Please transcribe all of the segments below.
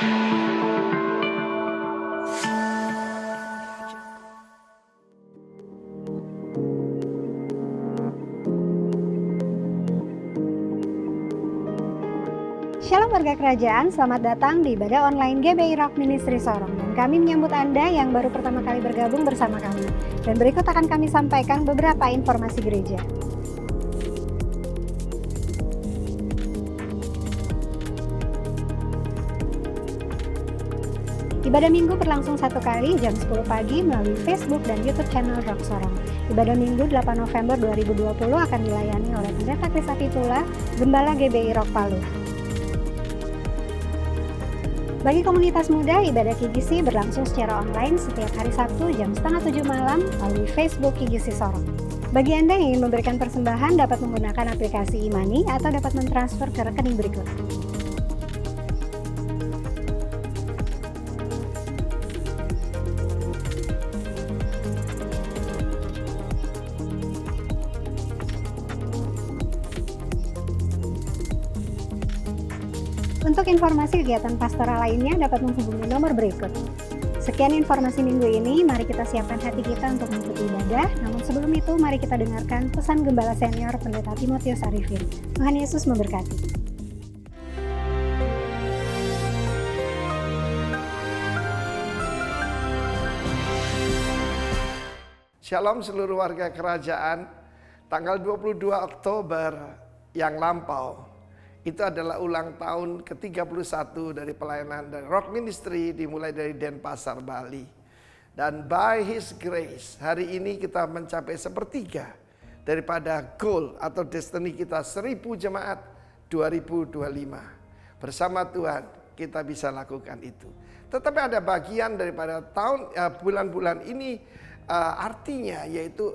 Shalom warga kerajaan, selamat datang di ibadah online GBI Rock Ministry Sorong. Dan kami menyambut Anda yang baru pertama kali bergabung bersama kami. Dan berikut akan kami sampaikan beberapa informasi gereja. Ibadah Minggu berlangsung satu kali jam 10 pagi melalui Facebook dan YouTube channel Rock Sorong. Ibadah Minggu 8 November 2020 akan dilayani oleh Pendeta Kris Apitula, Gembala GBI Rock Palu. Bagi komunitas muda, ibadah KGC berlangsung secara online setiap hari Sabtu jam 6:30 malam melalui Facebook KGC Sorong. Bagi Anda yang ingin memberikan persembahan dapat menggunakan aplikasi e-money atau dapat mentransfer ke rekening berikut. Untuk informasi kegiatan pastoral lainnya dapat menghubungi nomor berikut. Sekian informasi minggu ini, mari kita siapkan hati kita untuk mengikuti ibadah. Namun sebelum itu, mari kita dengarkan pesan Gembala Senior Pendeta Timotius Arifin. Tuhan Yesus memberkati. Shalom seluruh warga kerajaan. Tanggal 22 Oktober yang lampau itu adalah ulang tahun ke-31 dari pelayanan dari Rock Ministry dimulai dari Denpasar, Bali. Dan by His grace, hari ini kita mencapai sepertiga daripada goal atau destiny kita 1000 jemaat 2025. Bersama Tuhan kita bisa lakukan itu. Tetapi ada bagian daripada bulan-bulan ini artinya yaitu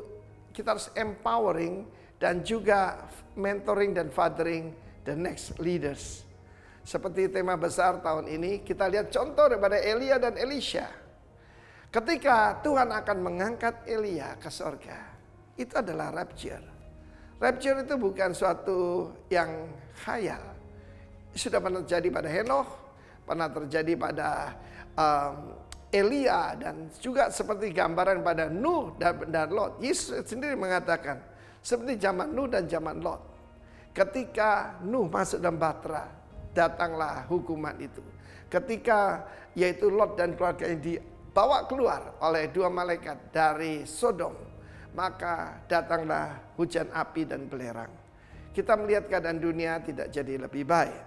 kita harus empowering dan juga mentoring dan fathering the next leaders. Seperti tema besar tahun ini, kita lihat contoh daripada Elia dan Elisha. Ketika Tuhan akan mengangkat Elia ke sorga, itu adalah rapture. Rapture itu bukan suatu yang khayal. Sudah pernah terjadi pada Henokh, pernah terjadi pada Elia, dan juga seperti gambaran pada Nuh dan Lot. Yesus sendiri mengatakan, seperti zaman Nuh dan zaman Lot. Ketika Nuh masuk dalam bahtera, datanglah hukuman itu. Ketika yaitu Lot dan keluarganya dibawa keluar oleh dua malaikat dari Sodom, maka datanglah hujan api dan belerang. Kita melihat keadaan dunia tidak jadi lebih baik.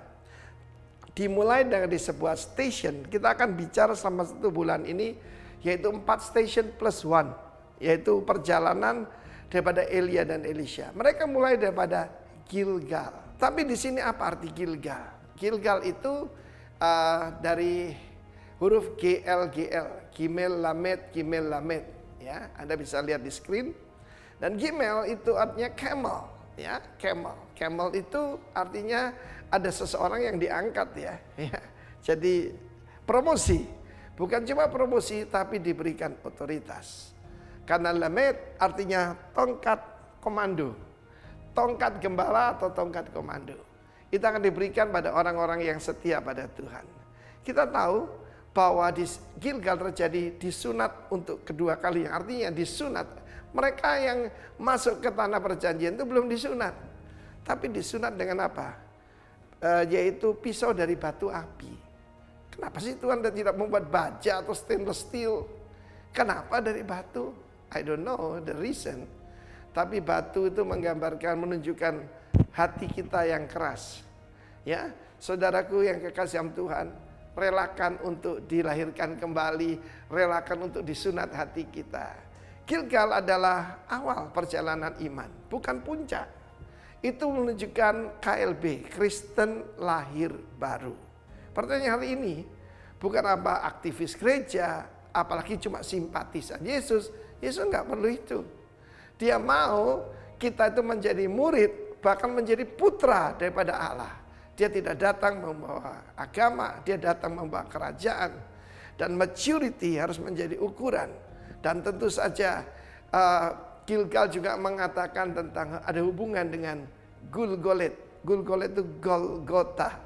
Dimulai dari sebuah station, kita akan bicara selama 1 bulan ini, yaitu 4 station plus 1, yaitu perjalanan daripada Elia dan Elisha. Mereka mulai daripada Gilgal. Tapi di sini apa arti Gilgal? Gilgal itu dari huruf GLGL, Gimel Lamed, ya. Anda bisa lihat di screen. Dan Gimel itu artinya camel, ya, camel. Camel itu artinya ada seseorang yang diangkat, ya. Jadi promosi, bukan cuma promosi tapi diberikan otoritas. Karena Lamed artinya tongkat komando. Tongkat gembala atau tongkat komando. Itu akan diberikan pada orang-orang yang setia pada Tuhan. Kita tahu bahwa di Gilgal terjadi disunat untuk kedua kali. Artinya disunat. Mereka yang masuk ke tanah perjanjian itu belum disunat. Tapi disunat dengan apa? Yaitu pisau dari batu api. Kenapa sih Tuhan tidak membuat baja atau stainless steel? Kenapa dari batu? I don't know the reason. Tapi batu itu menggambarkan, menunjukkan hati kita yang keras. Ya, saudaraku yang kekasih Tuhan, relakan untuk dilahirkan kembali, relakan untuk disunat hati kita. Gilgal adalah awal perjalanan iman, bukan puncak. Itu menunjukkan KLB, Kristen lahir baru. Pertanyaan hari ini, bukan apa aktivis gereja, apalagi cuma simpatisan Yesus. Yesus nggak perlu itu. Dia mau kita itu menjadi murid, bahkan menjadi putra daripada Allah. Dia tidak datang membawa agama, dia datang membawa kerajaan. Dan maturity harus menjadi ukuran. Dan tentu saja Gilgal juga mengatakan tentang ada hubungan dengan Gulgolet. Gulgolet itu Golgota.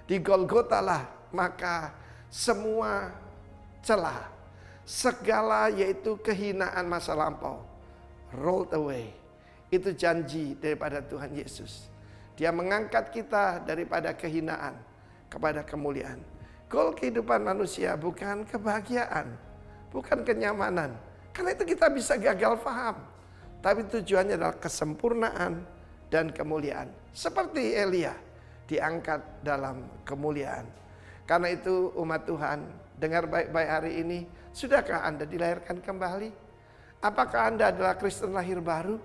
Di Golgota lah maka semua celah, segala yaitu kehinaan masa lampau rolled away. Itu janji daripada Tuhan Yesus. Dia mengangkat kita daripada kehinaan kepada kemuliaan. Goal kehidupan manusia bukan kebahagiaan, bukan kenyamanan. Karena itu kita bisa gagal paham. Tapi tujuannya adalah kesempurnaan dan kemuliaan. Seperti Elia diangkat dalam kemuliaan. Karena itu umat Tuhan, dengar baik-baik hari ini. Sudahkah Anda dilahirkan kembali? Apakah Anda adalah Kristen lahir baru?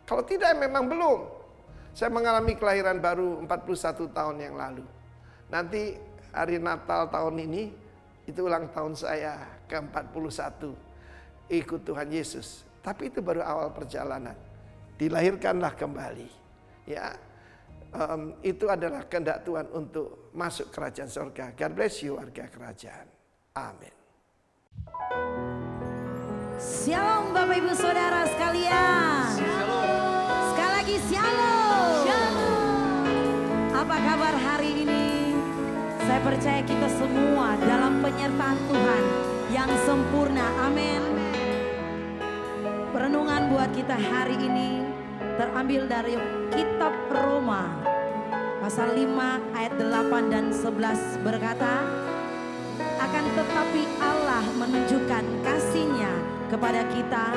Kalau tidak memang belum. Saya mengalami kelahiran baru 41 tahun yang lalu. Nanti hari Natal tahun ini, itu ulang tahun saya ke-41. Ikut Tuhan Yesus. Tapi itu baru awal perjalanan. Dilahirkanlah kembali. Ya, itu adalah kehendak Tuhan untuk masuk kerajaan surga. God bless you warga kerajaan. Amin. Shalom Bapak Ibu Saudara sekalian. Sekali lagi shalom. Apa kabar hari ini? Saya percaya kita semua dalam penyertaan Tuhan yang sempurna. Amin. Perenungan buat kita hari ini terambil dari kitab Roma pasal 5 ayat 8 dan 11 berkata, akan tetapi Allah menunjukkan kasih-Nya kepada kita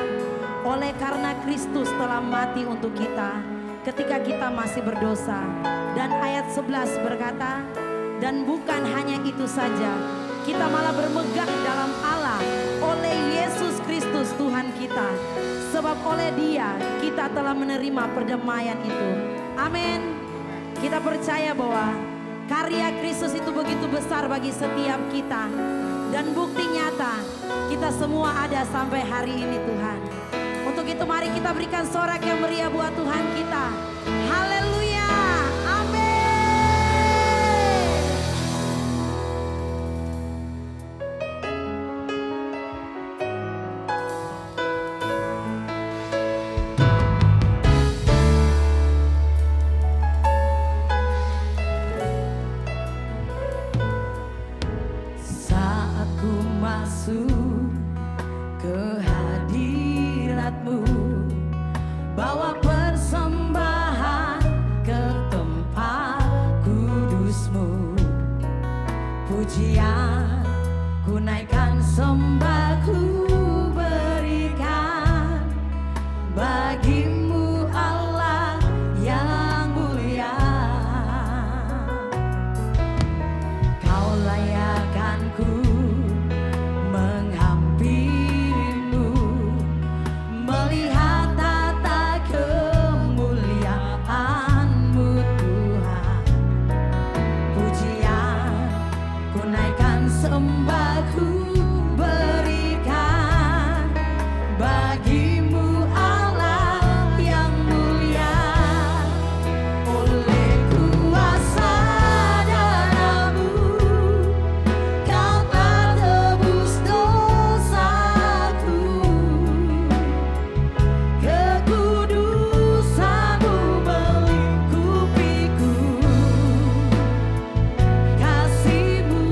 oleh karena Kristus telah mati untuk kita ketika kita masih berdosa. Dan ayat 11 berkata, dan bukan hanya itu saja, kita malah bermegah dalam Allah oleh Yesus Kristus Tuhan kita. Sebab oleh Dia kita telah menerima perdamaian itu. Amin. Kita percaya bahwa karya Kristus itu begitu besar bagi setiap kita. Dan bukti nyata kita semua ada sampai hari ini Tuhan. Untuk itu mari kita berikan sorak yang meriah buat Tuhan kita. Haleluya. Amin. Saat ku masuk ke hadirat-Mu, bawa persembahan ke tempat kudus-Mu. Pujian ku naikkan, sembah ku berikan bagi-Mu Allah yang mulia. Kau layakkan ku menghampirimu, melihat tata kemuliaan-Mu Tuhan. Pujian ku naikkan, sembah ku berikan bagi-Mu Allah yang mulia. Oleh kuasa darah-Mu Kau telah tebus dosaku, kekudusan-Mu melingkupiku, kasih-Mu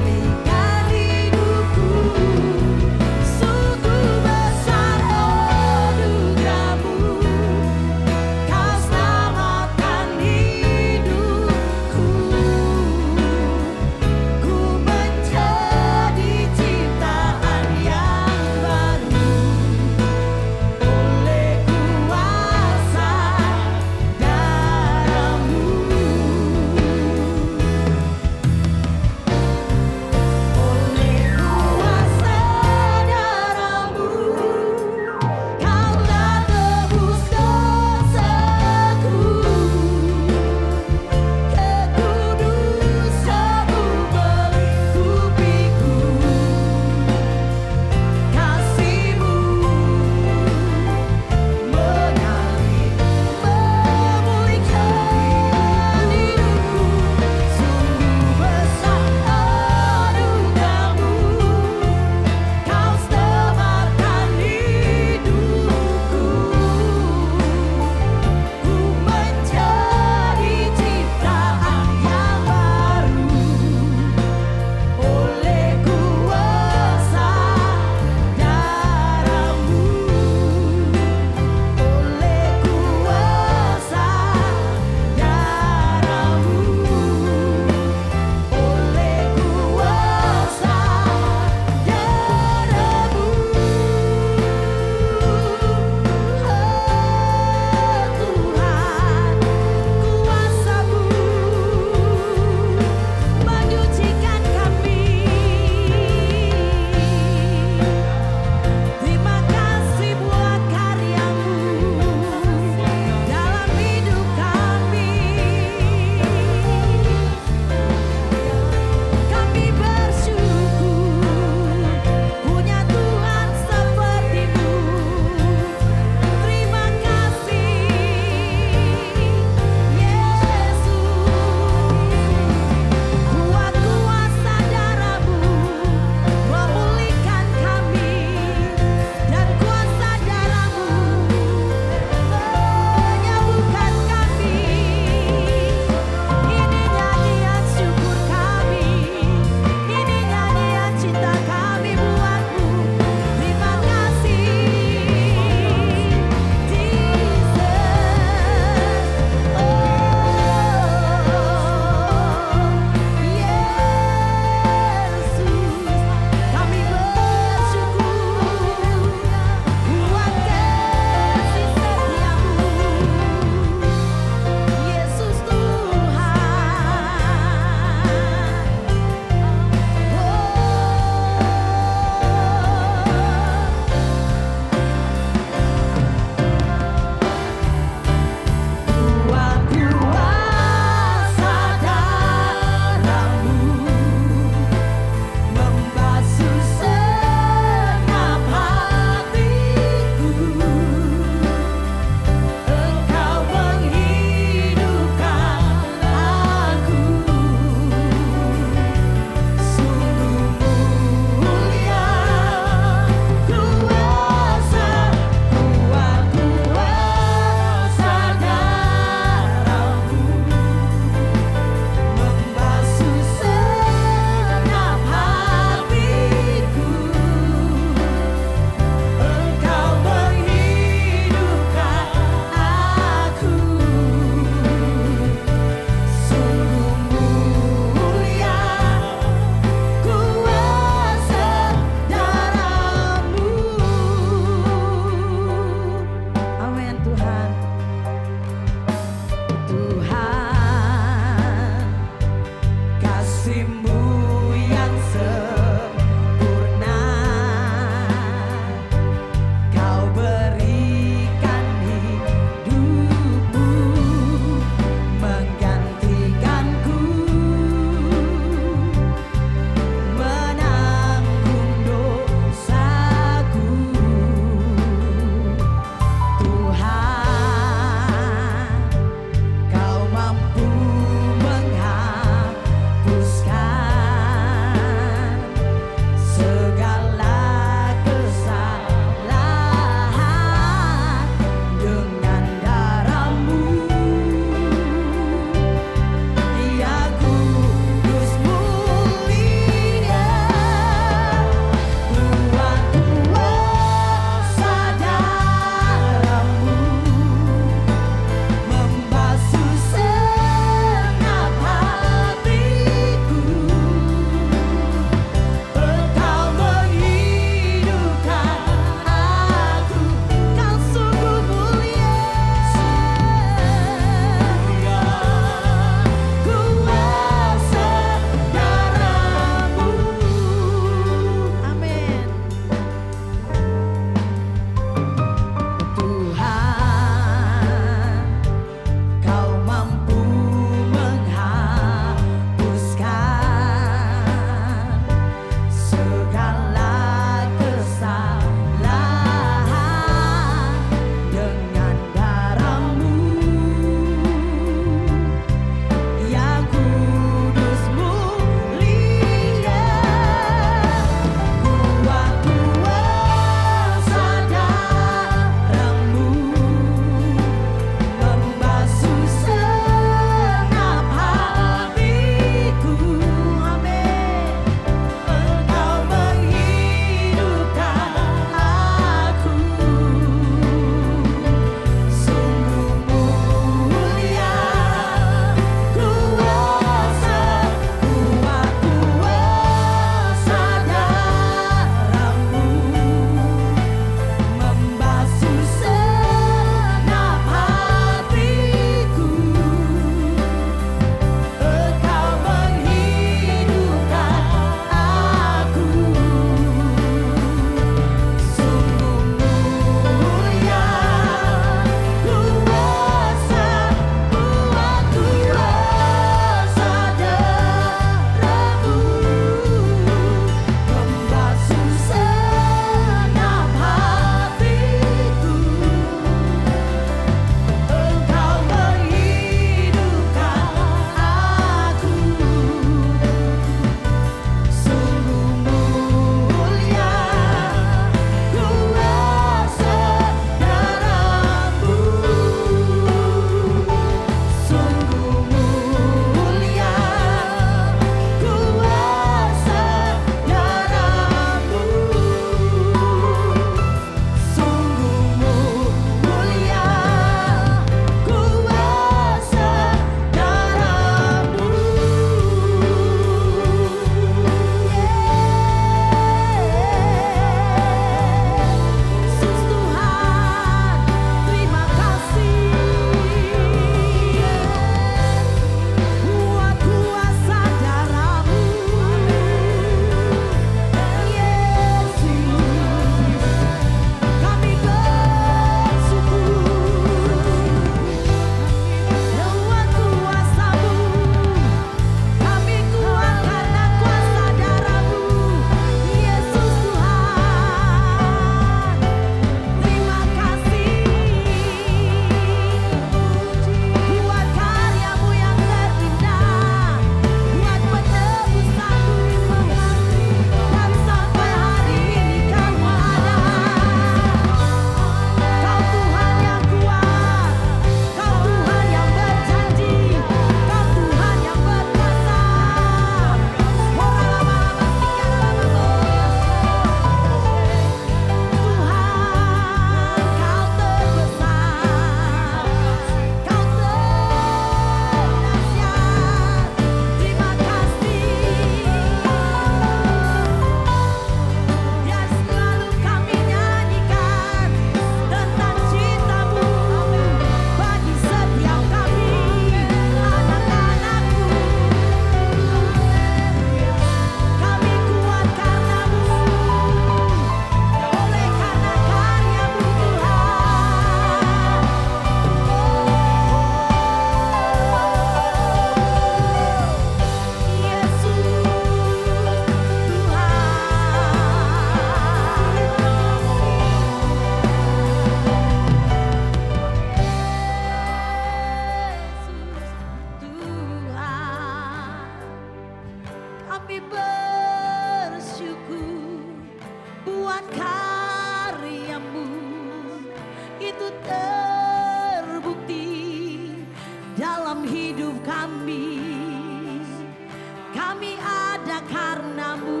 kami ada karenamu.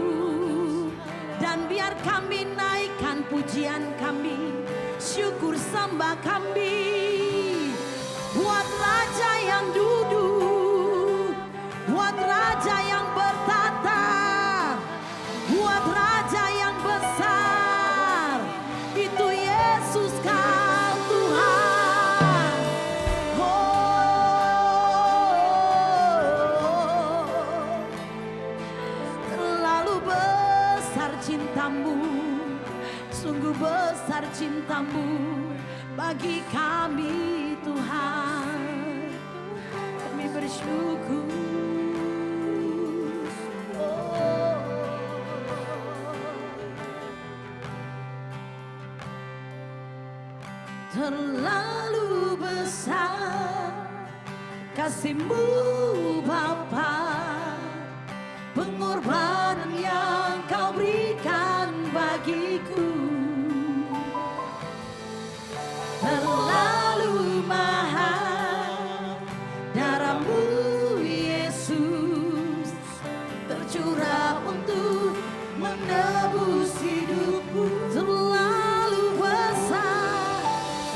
Dan biar kami naikkan pujian kami, syukur sembah kami. Buat Raja yang duduk, buat Raja yang bertata, buat Raja yang besar, itu Yesus kau Tuhan. Terlalu besar cintamu, sungguh besar cintamu bagi kami Tuhan. Kami bersyukur. Terlalu besar kasih-Mu Bapa, pengorbanan yang Kau berikan bagiku. Terlalu mahal darah-Mu Yesus, tercurah untuk menebus hidupku.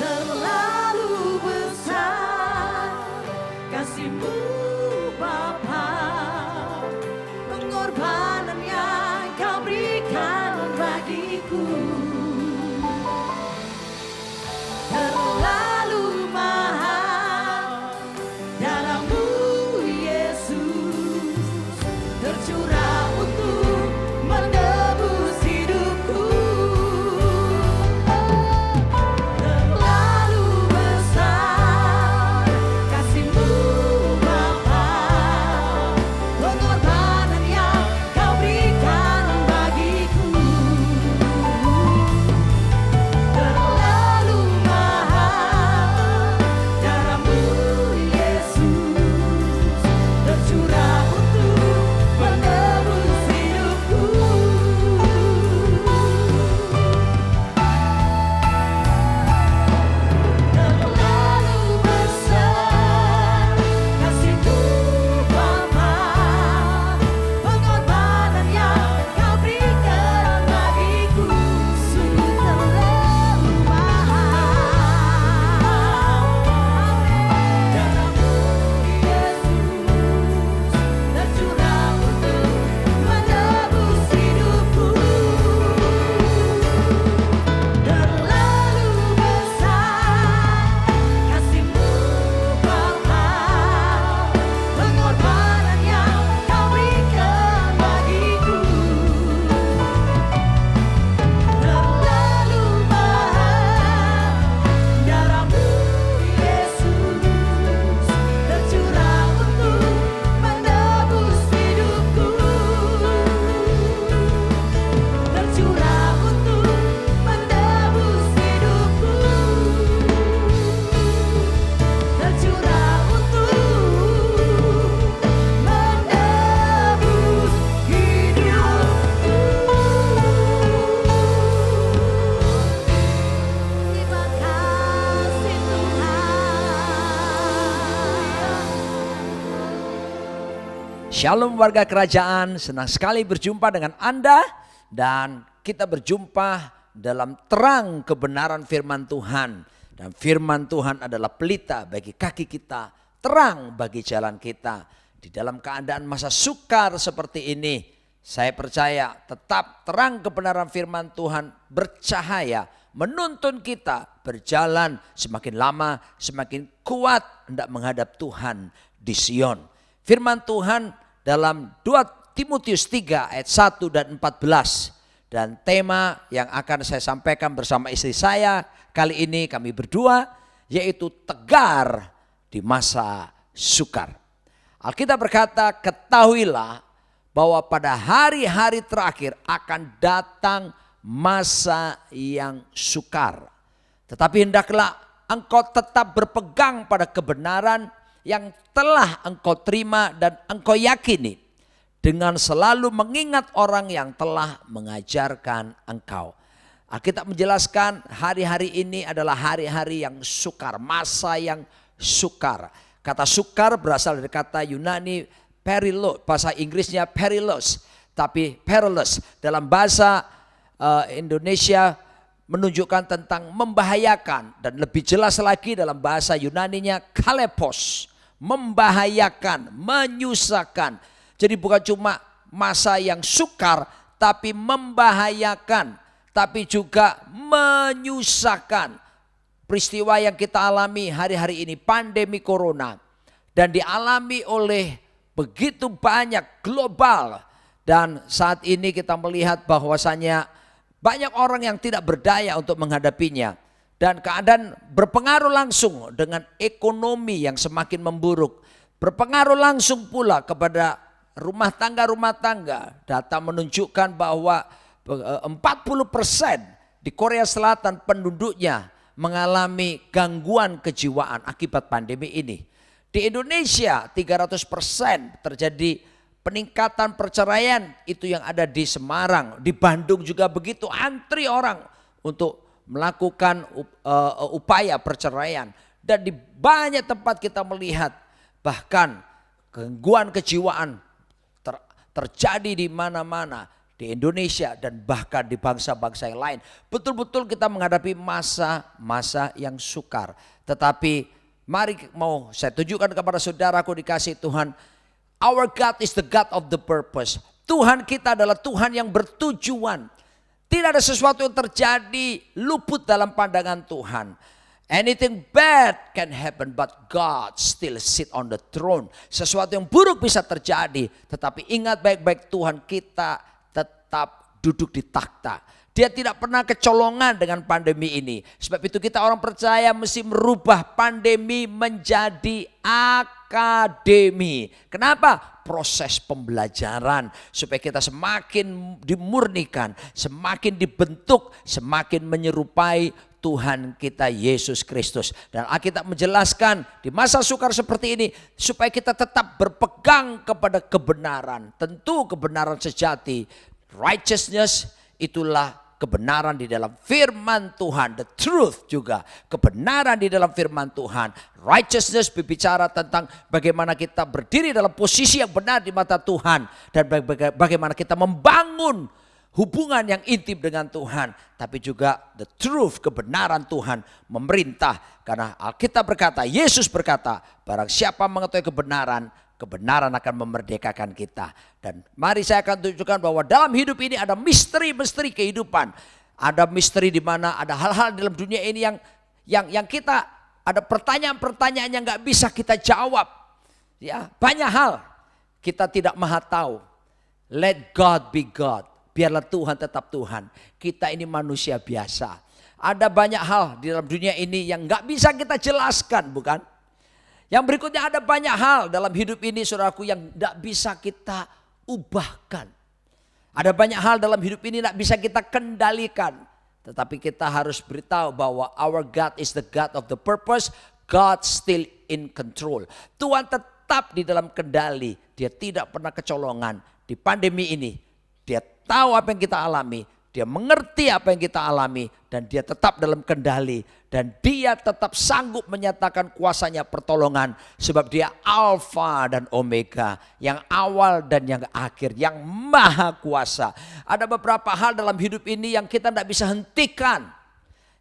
Terlalu besar kasih-Mu Bapa, pengorbanan yang Kau berikan bagiku. Terlalu mahal darah-Mu Yesus, tercurah untuk menebus hidupku. Terlalu besar kasih-Mu Bapa, pengorbanan yang Kau berikan bagiku. Terlalu mahal darah-Mu Yesus, tercurah untuk menebus hidupku. Terlalu besar kasih-Mu Bapa, pengorbanan yang Kau berikan bagiku. Sungguh terlalu mahal darah-Mu Yesus, tercurah untuk menebus hidupku. Terlalu besar kasih-Mu Bapa, pengorbanan yang Kau berikan bagiku. Terlalu mahal darah-Mu Yesus, tercurah untuk menebus hidupku. Tercurah untuk menebus hidupku. Tercurah untuk menebus hidupku. Terima kasih Tuhan. Shalom warga kerajaan, senang sekali berjumpa dengan Anda dan kita berjumpa dalam terang kebenaran firman Tuhan. Dan firman Tuhan adalah pelita bagi kaki kita, terang bagi jalan kita. Di dalam keadaan masa sukar seperti ini, saya percaya tetap terang kebenaran firman Tuhan bercahaya, menuntun kita berjalan semakin lama, semakin kuat hendak menghadap Tuhan di Sion. Firman Tuhan dalam 2 Timotius 3 ayat 1 dan 14. Dan tema yang akan saya sampaikan bersama istri saya kali ini kami berdua, yaitu tegar di masa sukar. Alkitab berkata, ketahuilah bahwa pada hari-hari terakhir akan datang masa yang sukar. Tetapi hendaklah engkau tetap berpegang pada kebenaran yang telah engkau terima dan engkau yakini, dengan selalu mengingat orang yang telah mengajarkan engkau. Alkitab menjelaskan hari-hari ini adalah hari-hari yang sukar, masa yang sukar. Kata sukar berasal dari kata Yunani perilous, bahasa Inggrisnya perilous, tapi perilous dalam bahasa Indonesia menunjukkan tentang membahayakan, dan lebih jelas lagi dalam bahasa Yunaninya kalepos, membahayakan, menyusahkan. Jadi bukan cuma masa yang sukar, tapi membahayakan, tapi juga menyusahkan. Peristiwa yang kita alami hari-hari ini, pandemi corona, dan dialami oleh begitu banyak global, dan saat ini kita melihat bahwasanya banyak orang yang tidak berdaya untuk menghadapinya, dan keadaan berpengaruh langsung dengan ekonomi yang semakin memburuk, berpengaruh langsung pula kepada rumah tangga. Data menunjukkan bahwa 40% di Korea Selatan penduduknya mengalami gangguan kejiwaan akibat pandemi ini. Di Indonesia 300% terjadi peningkatan perceraian, itu yang ada di Semarang. Di Bandung juga begitu, antri orang untuk melakukan upaya perceraian. Dan di banyak tempat kita melihat bahkan gangguan kejiwaan terjadi di mana-mana di Indonesia dan bahkan di bangsa-bangsa yang lain. Betul-betul kita menghadapi masa-masa yang sukar. Tetapi mari mau saya tunjukkan kepada saudaraku dikasih Tuhan, our God is the God of the purpose. Tuhan kita adalah Tuhan yang bertujuan. Tidak ada sesuatu yang terjadi luput dalam pandangan Tuhan. Anything bad can happen, but God still sit on the throne. Sesuatu yang buruk bisa terjadi, tetapi ingat baik-baik, Tuhan kita tetap duduk di takhta. Dia tidak pernah kecolongan dengan pandemi ini. Sebab itu kita orang percaya mesti merubah pandemi menjadi akademi. Kenapa? Proses pembelajaran supaya kita semakin dimurnikan, semakin dibentuk, semakin menyerupai Tuhan kita Yesus Kristus. Dan Alkitab menjelaskan di masa sukar seperti ini supaya kita tetap berpegang kepada kebenaran. Tentu kebenaran sejati, righteousness, itulah kebenaran di dalam firman Tuhan. The truth juga, kebenaran di dalam firman Tuhan. Righteousness berbicara tentang bagaimana kita berdiri dalam posisi yang benar di mata Tuhan. Dan bagaimana kita membangun hubungan yang intim dengan Tuhan. Tapi juga the truth, kebenaran Tuhan memerintah. Karena Alkitab berkata, Yesus berkata, barang siapa mengetahui kebenaran, kebenaran akan memerdekakan kita. Dan mari saya akan tunjukkan bahwa dalam hidup ini ada misteri-misteri kehidupan. Ada misteri di mana ada hal-hal dalam dunia ini yang kita, ada pertanyaan-pertanyaan yang gak bisa kita jawab. Ya, banyak hal kita tidak maha tahu. Let God be God. Biarlah Tuhan tetap Tuhan. Kita ini manusia biasa. Ada banyak hal di dalam dunia ini yang gak bisa kita jelaskan, bukan? Yang berikutnya ada banyak hal dalam hidup ini saudaraku yang tidak bisa kita ubahkan. Ada banyak hal dalam hidup ini tidak bisa kita kendalikan. Tetapi kita harus beritahu bahwa our God is the God of the purpose. God still in control. Tuhan tetap di dalam kendali. Dia tidak pernah kecolongan di pandemi ini. Dia tahu apa yang kita alami. Dia mengerti apa yang kita alami dan dia tetap dalam kendali dan dia tetap sanggup menyatakan kuasanya pertolongan sebab dia Alfa dan Omega, yang awal dan yang akhir, yang maha kuasa. Ada beberapa hal dalam hidup ini yang kita tidak bisa hentikan.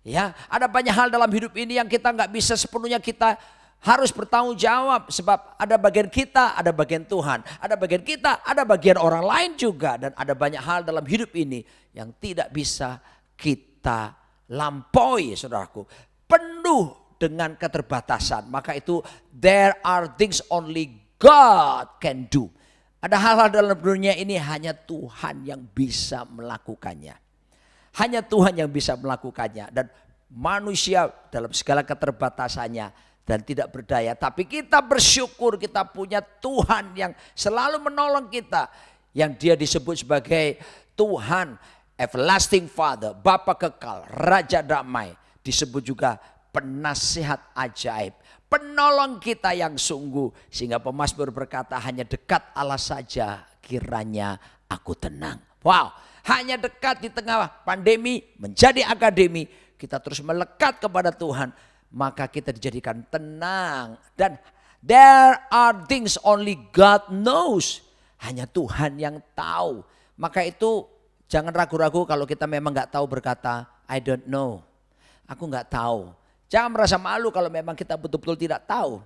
Ya, ada banyak hal dalam hidup ini yang kita nggak bisa sepenuhnya kita harus bertanggung jawab sebab ada bagian kita, ada bagian Tuhan, ada bagian kita, ada bagian orang lain juga, dan ada banyak hal dalam hidup ini yang tidak bisa kita lampaui, saudaraku. Penuh dengan keterbatasan. Maka itu there are things only God can do. Ada hal-hal dalam dunia ini hanya Tuhan yang bisa melakukannya. Hanya Tuhan yang bisa melakukannya, dan manusia dalam segala keterbatasannya dan tidak berdaya. Tapi kita bersyukur kita punya Tuhan yang selalu menolong kita. Yang dia disebut sebagai Tuhan Everlasting Father, Bapa kekal, Raja damai. Disebut juga penasihat ajaib, penolong kita yang sungguh. Sehingga pemazmur berkata, hanya dekat Allah saja kiranya aku tenang. Wow, hanya dekat di tengah pandemi menjadi akademi. Kita terus melekat kepada Tuhan. Maka kita dijadikan tenang. Dan There are things only God knows. Hanya Tuhan yang tahu. Maka itu jangan ragu-ragu kalau kita memang gak tahu berkata, I don't know. Aku gak tahu. Jangan merasa malu kalau memang kita betul-betul tidak tahu.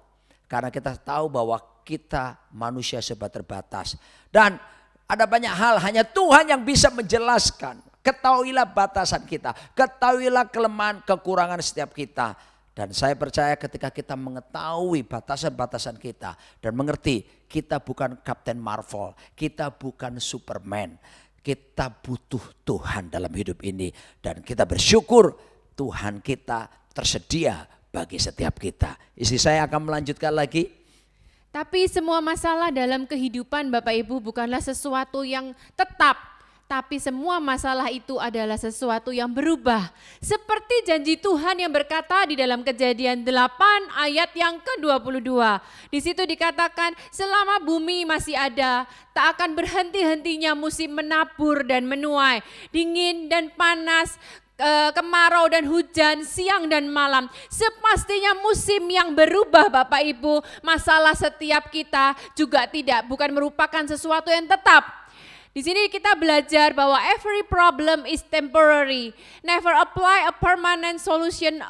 Karena kita tahu bahwa kita manusia serba terbatas. Dan ada banyak hal hanya Tuhan yang bisa menjelaskan. Ketahuilah batasan kita. Ketahuilah kelemahan, kekurangan setiap kita. Dan saya percaya ketika kita mengetahui batasan-batasan kita. Dan mengerti kita bukan Captain Marvel. Kita bukan Superman. Kita butuh Tuhan dalam hidup ini. Dan kita bersyukur Tuhan kita tersedia bagi setiap kita. Istri saya akan melanjutkan lagi. Tapi semua masalah dalam kehidupan Bapak Ibu bukanlah sesuatu yang tetap, tapi semua masalah itu adalah sesuatu yang berubah. Seperti janji Tuhan yang berkata di dalam Kejadian 8 ayat yang ke-22. Di situ dikatakan, selama bumi masih ada, tak akan berhenti-hentinya musim menabur dan menuai, dingin dan panas, kemarau dan hujan, siang dan malam. Sepastinya musim yang berubah Bapak Ibu. Masalah setiap kita juga bukan merupakan sesuatu yang tetap. Di sini kita belajar bahwa every problem is temporary. Never apply a permanent solution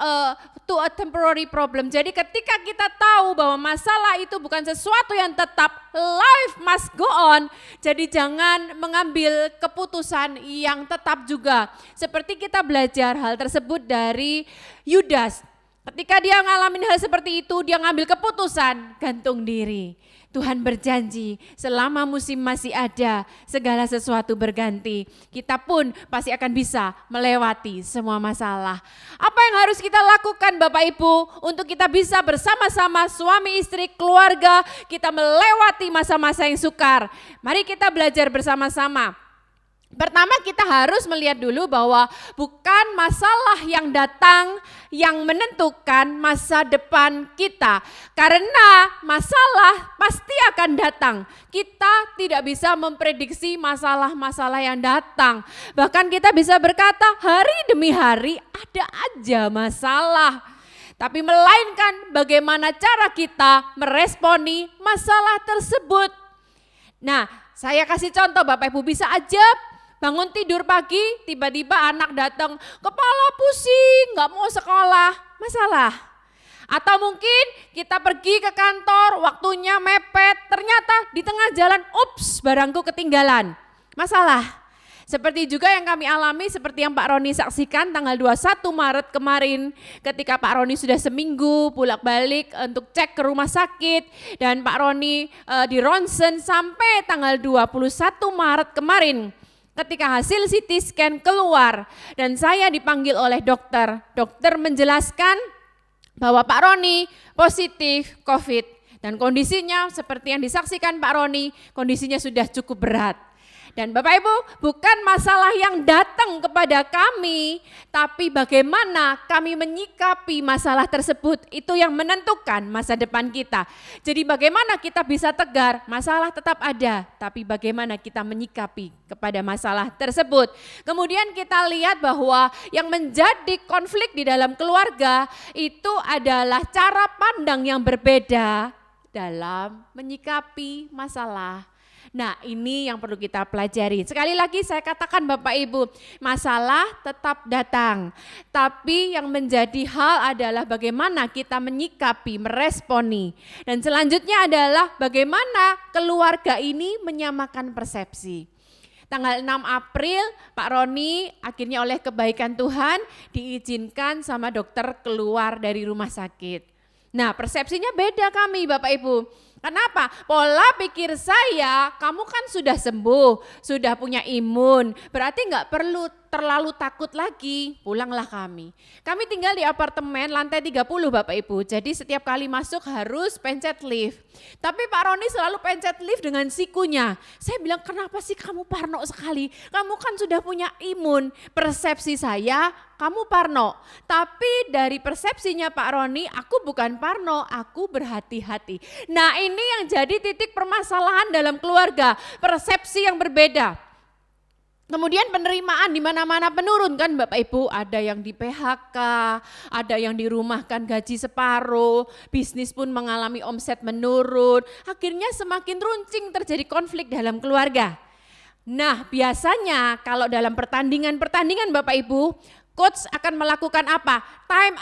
to a temporary problem. Jadi ketika kita tahu bahwa masalah itu bukan sesuatu yang tetap, life must go on. Jadi jangan mengambil keputusan yang tetap juga. Seperti kita belajar hal tersebut dari Yudas. Ketika dia ngalamin hal seperti itu, dia ngambil keputusan gantung diri. Tuhan berjanji selama musim masih ada, segala sesuatu berganti. Kita pun pasti akan bisa melewati semua masalah. Apa yang harus kita lakukan Bapak Ibu untuk kita bisa bersama-sama suami istri keluarga kita melewati masa-masa yang sukar? Mari kita belajar bersama-sama. Pertama kita harus melihat dulu bahwa bukan masalah yang datang yang menentukan masa depan kita. Karena masalah pasti akan datang. Kita tidak bisa memprediksi masalah-masalah yang datang. Bahkan kita bisa berkata hari demi hari ada aja masalah. Tapi melainkan bagaimana cara kita meresponi masalah tersebut. Nah, saya kasih contoh Bapak Ibu, bisa aja bangun tidur pagi, tiba-tiba anak datang, kepala pusing, gak mau sekolah, masalah. Atau mungkin kita pergi ke kantor, waktunya mepet, ternyata di tengah jalan, ups, barangku ketinggalan, masalah. Seperti juga yang kami alami, seperti yang Pak Roni saksikan tanggal 21 Maret kemarin, ketika Pak Roni sudah seminggu bolak-balik untuk cek ke rumah sakit, dan Pak Roni di ronsen sampai tanggal 21 Maret kemarin. Ketika hasil CT scan keluar dan saya dipanggil oleh dokter, dokter menjelaskan bahwa Pak Roni positif COVID dan kondisinya seperti yang disaksikan Pak Roni, kondisinya sudah cukup berat. Dan Bapak Ibu, bukan masalah yang datang kepada kami, tapi bagaimana kami menyikapi masalah tersebut, itu yang menentukan masa depan kita. Jadi bagaimana kita bisa tegar, masalah tetap ada, tapi bagaimana kita menyikapi kepada masalah tersebut. Kemudian kita lihat bahwa yang menjadi konflik di dalam keluarga itu adalah cara pandang yang berbeda dalam menyikapi masalah. Nah, ini yang perlu kita pelajari. Sekali lagi saya katakan Bapak Ibu, masalah tetap datang. Tapi yang menjadi hal adalah bagaimana kita menyikapi, meresponi. Dan selanjutnya adalah bagaimana keluarga ini menyamakan persepsi. Tanggal 6 April Pak Roni akhirnya oleh kebaikan Tuhan diizinkan sama dokter keluar dari rumah sakit. Nah, persepsinya beda kami Bapak Ibu. Kenapa? Pola pikir saya, kamu kan sudah sembuh, sudah punya imun, berarti nggak perlu terlalu takut lagi, pulanglah kami. Kami tinggal di apartemen lantai 30 Bapak Ibu, jadi setiap kali masuk harus pencet lift. Tapi Pak Roni selalu pencet lift dengan sikunya. Saya bilang, kenapa sih kamu parno sekali? Kamu kan sudah punya imun. Persepsi saya, kamu parno. Tapi dari persepsinya Pak Roni, aku bukan parno, aku berhati-hati. Nah, ini yang jadi titik permasalahan dalam keluarga, persepsi yang berbeda. Kemudian penerimaan di mana-mana penurun kan Bapak Ibu, ada yang di PHK, ada yang dirumahkan gaji separuh, bisnis pun mengalami omset menurun, akhirnya semakin runcing terjadi konflik dalam keluarga. Nah biasanya kalau dalam pertandingan Bapak Ibu, coach akan melakukan apa? Time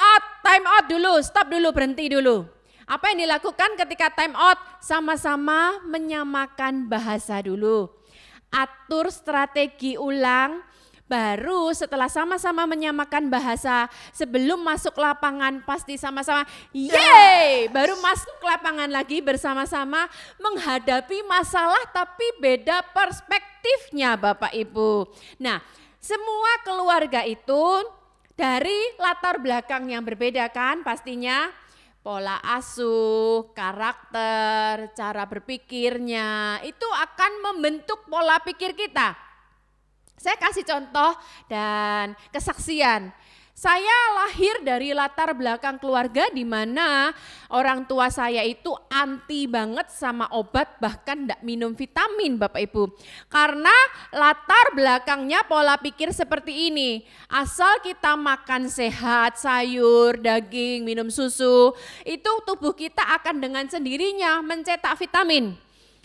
out dulu, stop dulu, berhenti dulu. Apa yang dilakukan ketika time out? Sama-sama menyamakan bahasa dulu. Atur strategi ulang, baru setelah sama-sama menyamakan bahasa, sebelum masuk lapangan pasti sama-sama yeay, baru masuk lapangan lagi bersama-sama menghadapi masalah tapi beda perspektifnya Bapak Ibu. Nah, semua keluarga itu dari latar belakang yang berbeda kan pastinya. Pola asuh, karakter, cara berpikirnya itu akan membentuk pola pikir kita. Saya kasih contoh dan kesaksian. Saya lahir dari latar belakang keluarga di mana orang tua saya itu anti banget sama obat, bahkan enggak minum vitamin Bapak Ibu. Karena latar belakangnya pola pikir seperti ini, asal kita makan sehat, sayur, daging, minum susu, itu tubuh kita akan dengan sendirinya mencetak vitamin.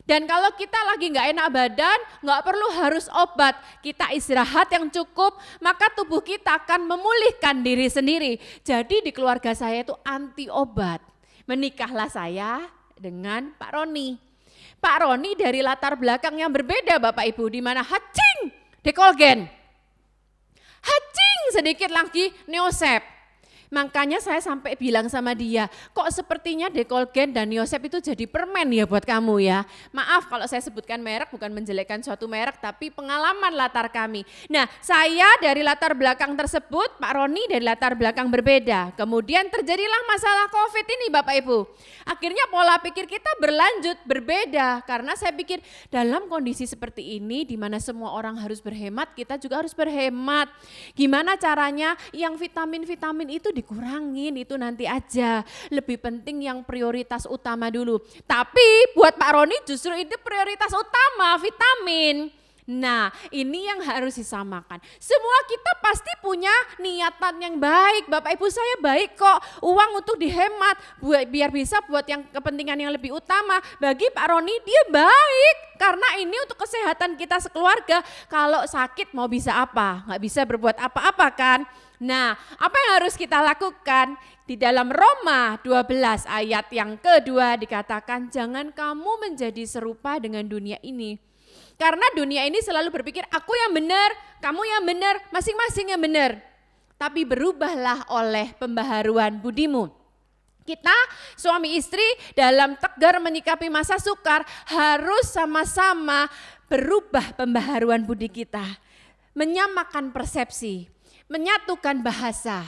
Dan kalau kita lagi nggak enak badan, nggak perlu harus obat. Kita istirahat yang cukup, maka tubuh kita akan memulihkan diri sendiri. Jadi di keluarga saya itu anti obat. Menikahlah saya dengan Pak Roni. Pak Roni dari latar belakang yang berbeda Bapak Ibu, di mana hacing dekolgen. Hacing sedikit lagi neosep. Makanya saya sampai bilang sama dia, kok sepertinya dekolgen dan neosep itu jadi permen ya buat kamu ya. Maaf kalau saya sebutkan merek, bukan menjelekkan suatu merek, tapi pengalaman latar kami. Nah saya dari latar belakang tersebut, Pak Roni dari latar belakang berbeda. Kemudian terjadilah masalah COVID ini Bapak Ibu. Akhirnya pola pikir kita berlanjut berbeda, karena saya pikir dalam kondisi seperti ini, di mana semua orang harus berhemat, kita juga harus berhemat. Gimana caranya yang vitamin-vitamin itu dikurangin, itu nanti aja. Lebih penting yang prioritas utama dulu. Tapi buat Pak Roni justru itu prioritas utama, vitamin. Nah ini yang harus disamakan. Semua kita pasti punya niatan yang baik. Bapak Ibu saya baik kok, uang untuk dihemat biar bisa buat yang kepentingan yang lebih utama. Bagi Pak Roni dia baik, karena ini untuk kesehatan kita sekeluarga. Kalau sakit mau bisa apa? Nggak bisa berbuat apa-apa kan. Nah apa yang harus kita lakukan? Di dalam Roma 12 ayat yang kedua dikatakan, jangan kamu menjadi serupa dengan dunia ini. Karena dunia ini selalu berpikir aku yang benar, kamu yang benar, masing-masing yang benar. Tapi berubahlah oleh pembaharuan budimu. Kita suami istri dalam tegar menyikapi masa sukar harus sama-sama berubah pembaharuan budi kita. Menyamakan persepsi, menyatukan bahasa,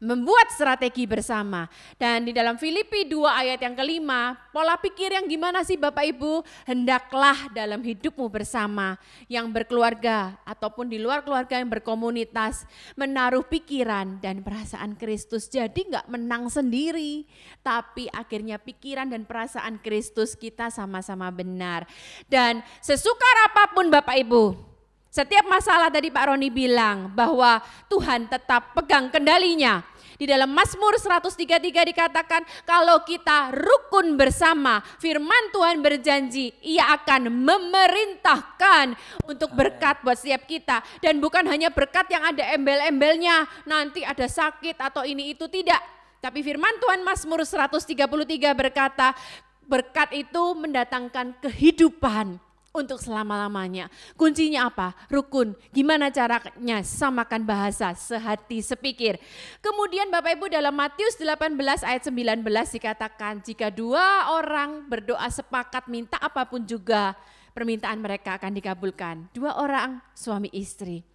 membuat strategi bersama. Dan di dalam Filipi 2 ayat yang kelima, pola pikir yang gimana sih Bapak Ibu? Hendaklah dalam hidupmu bersama, yang berkeluarga ataupun di luar keluarga yang berkomunitas, menaruh pikiran dan perasaan Kristus. Jadi enggak menang sendiri, tapi akhirnya pikiran dan perasaan Kristus kita sama-sama benar. Dan sesukar apapun Bapak Ibu, setiap masalah tadi Pak Roni bilang bahwa Tuhan tetap pegang kendalinya. Di dalam Mazmur 133 dikatakan kalau kita rukun bersama, firman Tuhan berjanji ia akan memerintahkan untuk berkat buat setiap kita. Dan bukan hanya berkat yang ada embel-embelnya, nanti ada sakit atau ini itu, tidak. Tapi firman Tuhan Mazmur 133 berkata berkat itu mendatangkan kehidupan untuk selama-lamanya. Kuncinya apa? Rukun. Gimana caranya? Samakan bahasa, sehati, sepikir. Kemudian Bapak Ibu dalam Matius 18 ayat 19 dikatakan jika dua orang berdoa sepakat minta apapun juga permintaan mereka akan dikabulkan. Dua orang suami istri.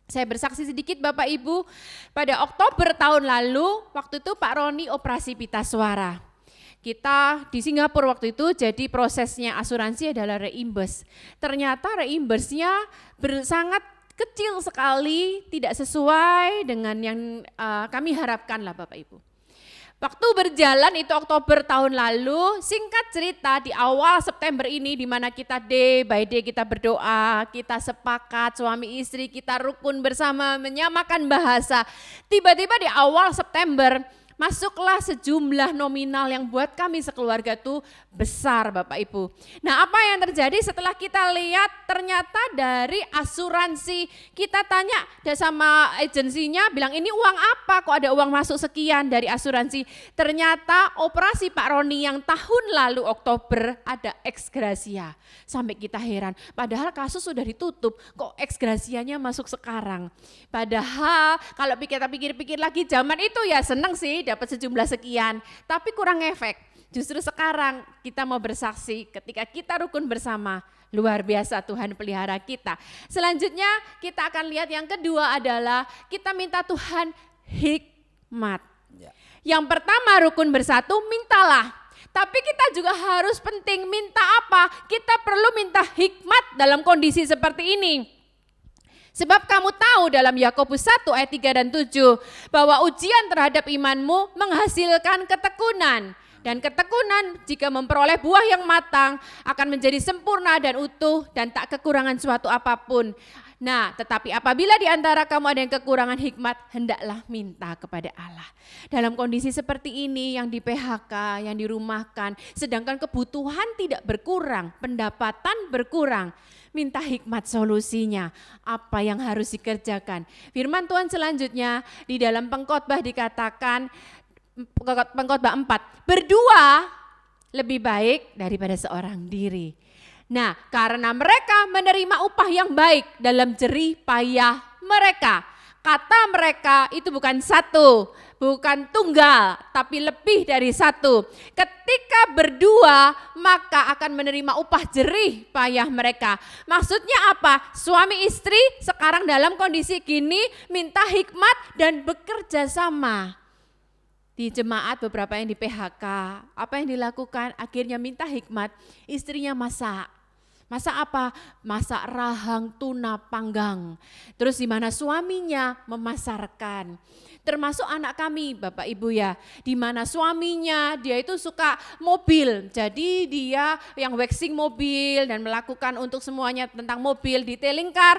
Saya bersaksi sedikit Bapak Ibu, pada Oktober tahun lalu waktu itu Pak Roni operasi pita suara. Kita di Singapura waktu itu, jadi prosesnya asuransi adalah reimburse. Ternyata reimburse-nya sangat kecil sekali, tidak sesuai dengan yang kami harapkan lah Bapak Ibu. Waktu berjalan itu Oktober tahun lalu, singkat cerita di awal September ini di mana kita day by day kita berdoa, kita sepakat suami istri, kita rukun bersama menyamakan bahasa. Tiba-tiba di awal September masuklah sejumlah nominal yang buat kami sekeluarga tuh besar Bapak Ibu. Nah apa yang terjadi setelah kita lihat ternyata dari asuransi, kita tanya sama agensinya bilang ini uang apa kok ada uang masuk sekian dari asuransi. Ternyata operasi Pak Roni yang tahun lalu Oktober ada ex gratia. Sampai kita heran, padahal kasus sudah ditutup kok ex gratianya masuk sekarang. Padahal kalau kita pikir-pikir lagi zaman itu ya seneng sih dapat sejumlah sekian, tapi kurang efek. Justru sekarang kita mau bersaksi ketika kita rukun bersama, luar biasa Tuhan pelihara kita. Selanjutnya kita akan lihat yang kedua adalah kita minta Tuhan hikmat. Yang pertama rukun bersatu mintalah, tapi kita juga harus penting minta apa? Kita perlu minta hikmat dalam kondisi seperti ini. Sebab kamu tahu dalam Yakobus 1 ayat 3 dan 7 bahwa ujian terhadap imanmu menghasilkan ketekunan. Dan ketekunan jika memperoleh buah yang matang akan menjadi sempurna dan utuh dan tak kekurangan suatu apapun. Nah, tetapi apabila di antara kamu ada yang kekurangan hikmat, hendaklah minta kepada Allah. Dalam kondisi seperti ini yang di PHK, yang dirumahkan, sedangkan kebutuhan tidak berkurang, pendapatan berkurang. Minta hikmat solusinya, apa yang harus dikerjakan. Firman Tuhan selanjutnya di dalam Pengkhotbah dikatakan, Pengkhotbah 4, berdua lebih baik daripada seorang diri. Nah, karena mereka menerima upah yang baik dalam jerih payah mereka. Kata mereka itu bukan satu, bukan tunggal, tapi lebih dari satu. Ketika berdua, maka akan menerima upah jerih payah mereka. Maksudnya apa? Suami istri sekarang dalam kondisi gini minta hikmat dan bekerja sama. Di jemaat beberapa yang di PHK, apa yang dilakukan? Akhirnya minta hikmat, istrinya masak. Masak apa? Masak rahang tuna panggang. Terus di mana suaminya memasarkan. Termasuk anak kami Bapak Ibu ya, di mana suaminya dia itu suka mobil. Jadi dia yang waxing mobil dan melakukan untuk semuanya tentang mobil, detailing car.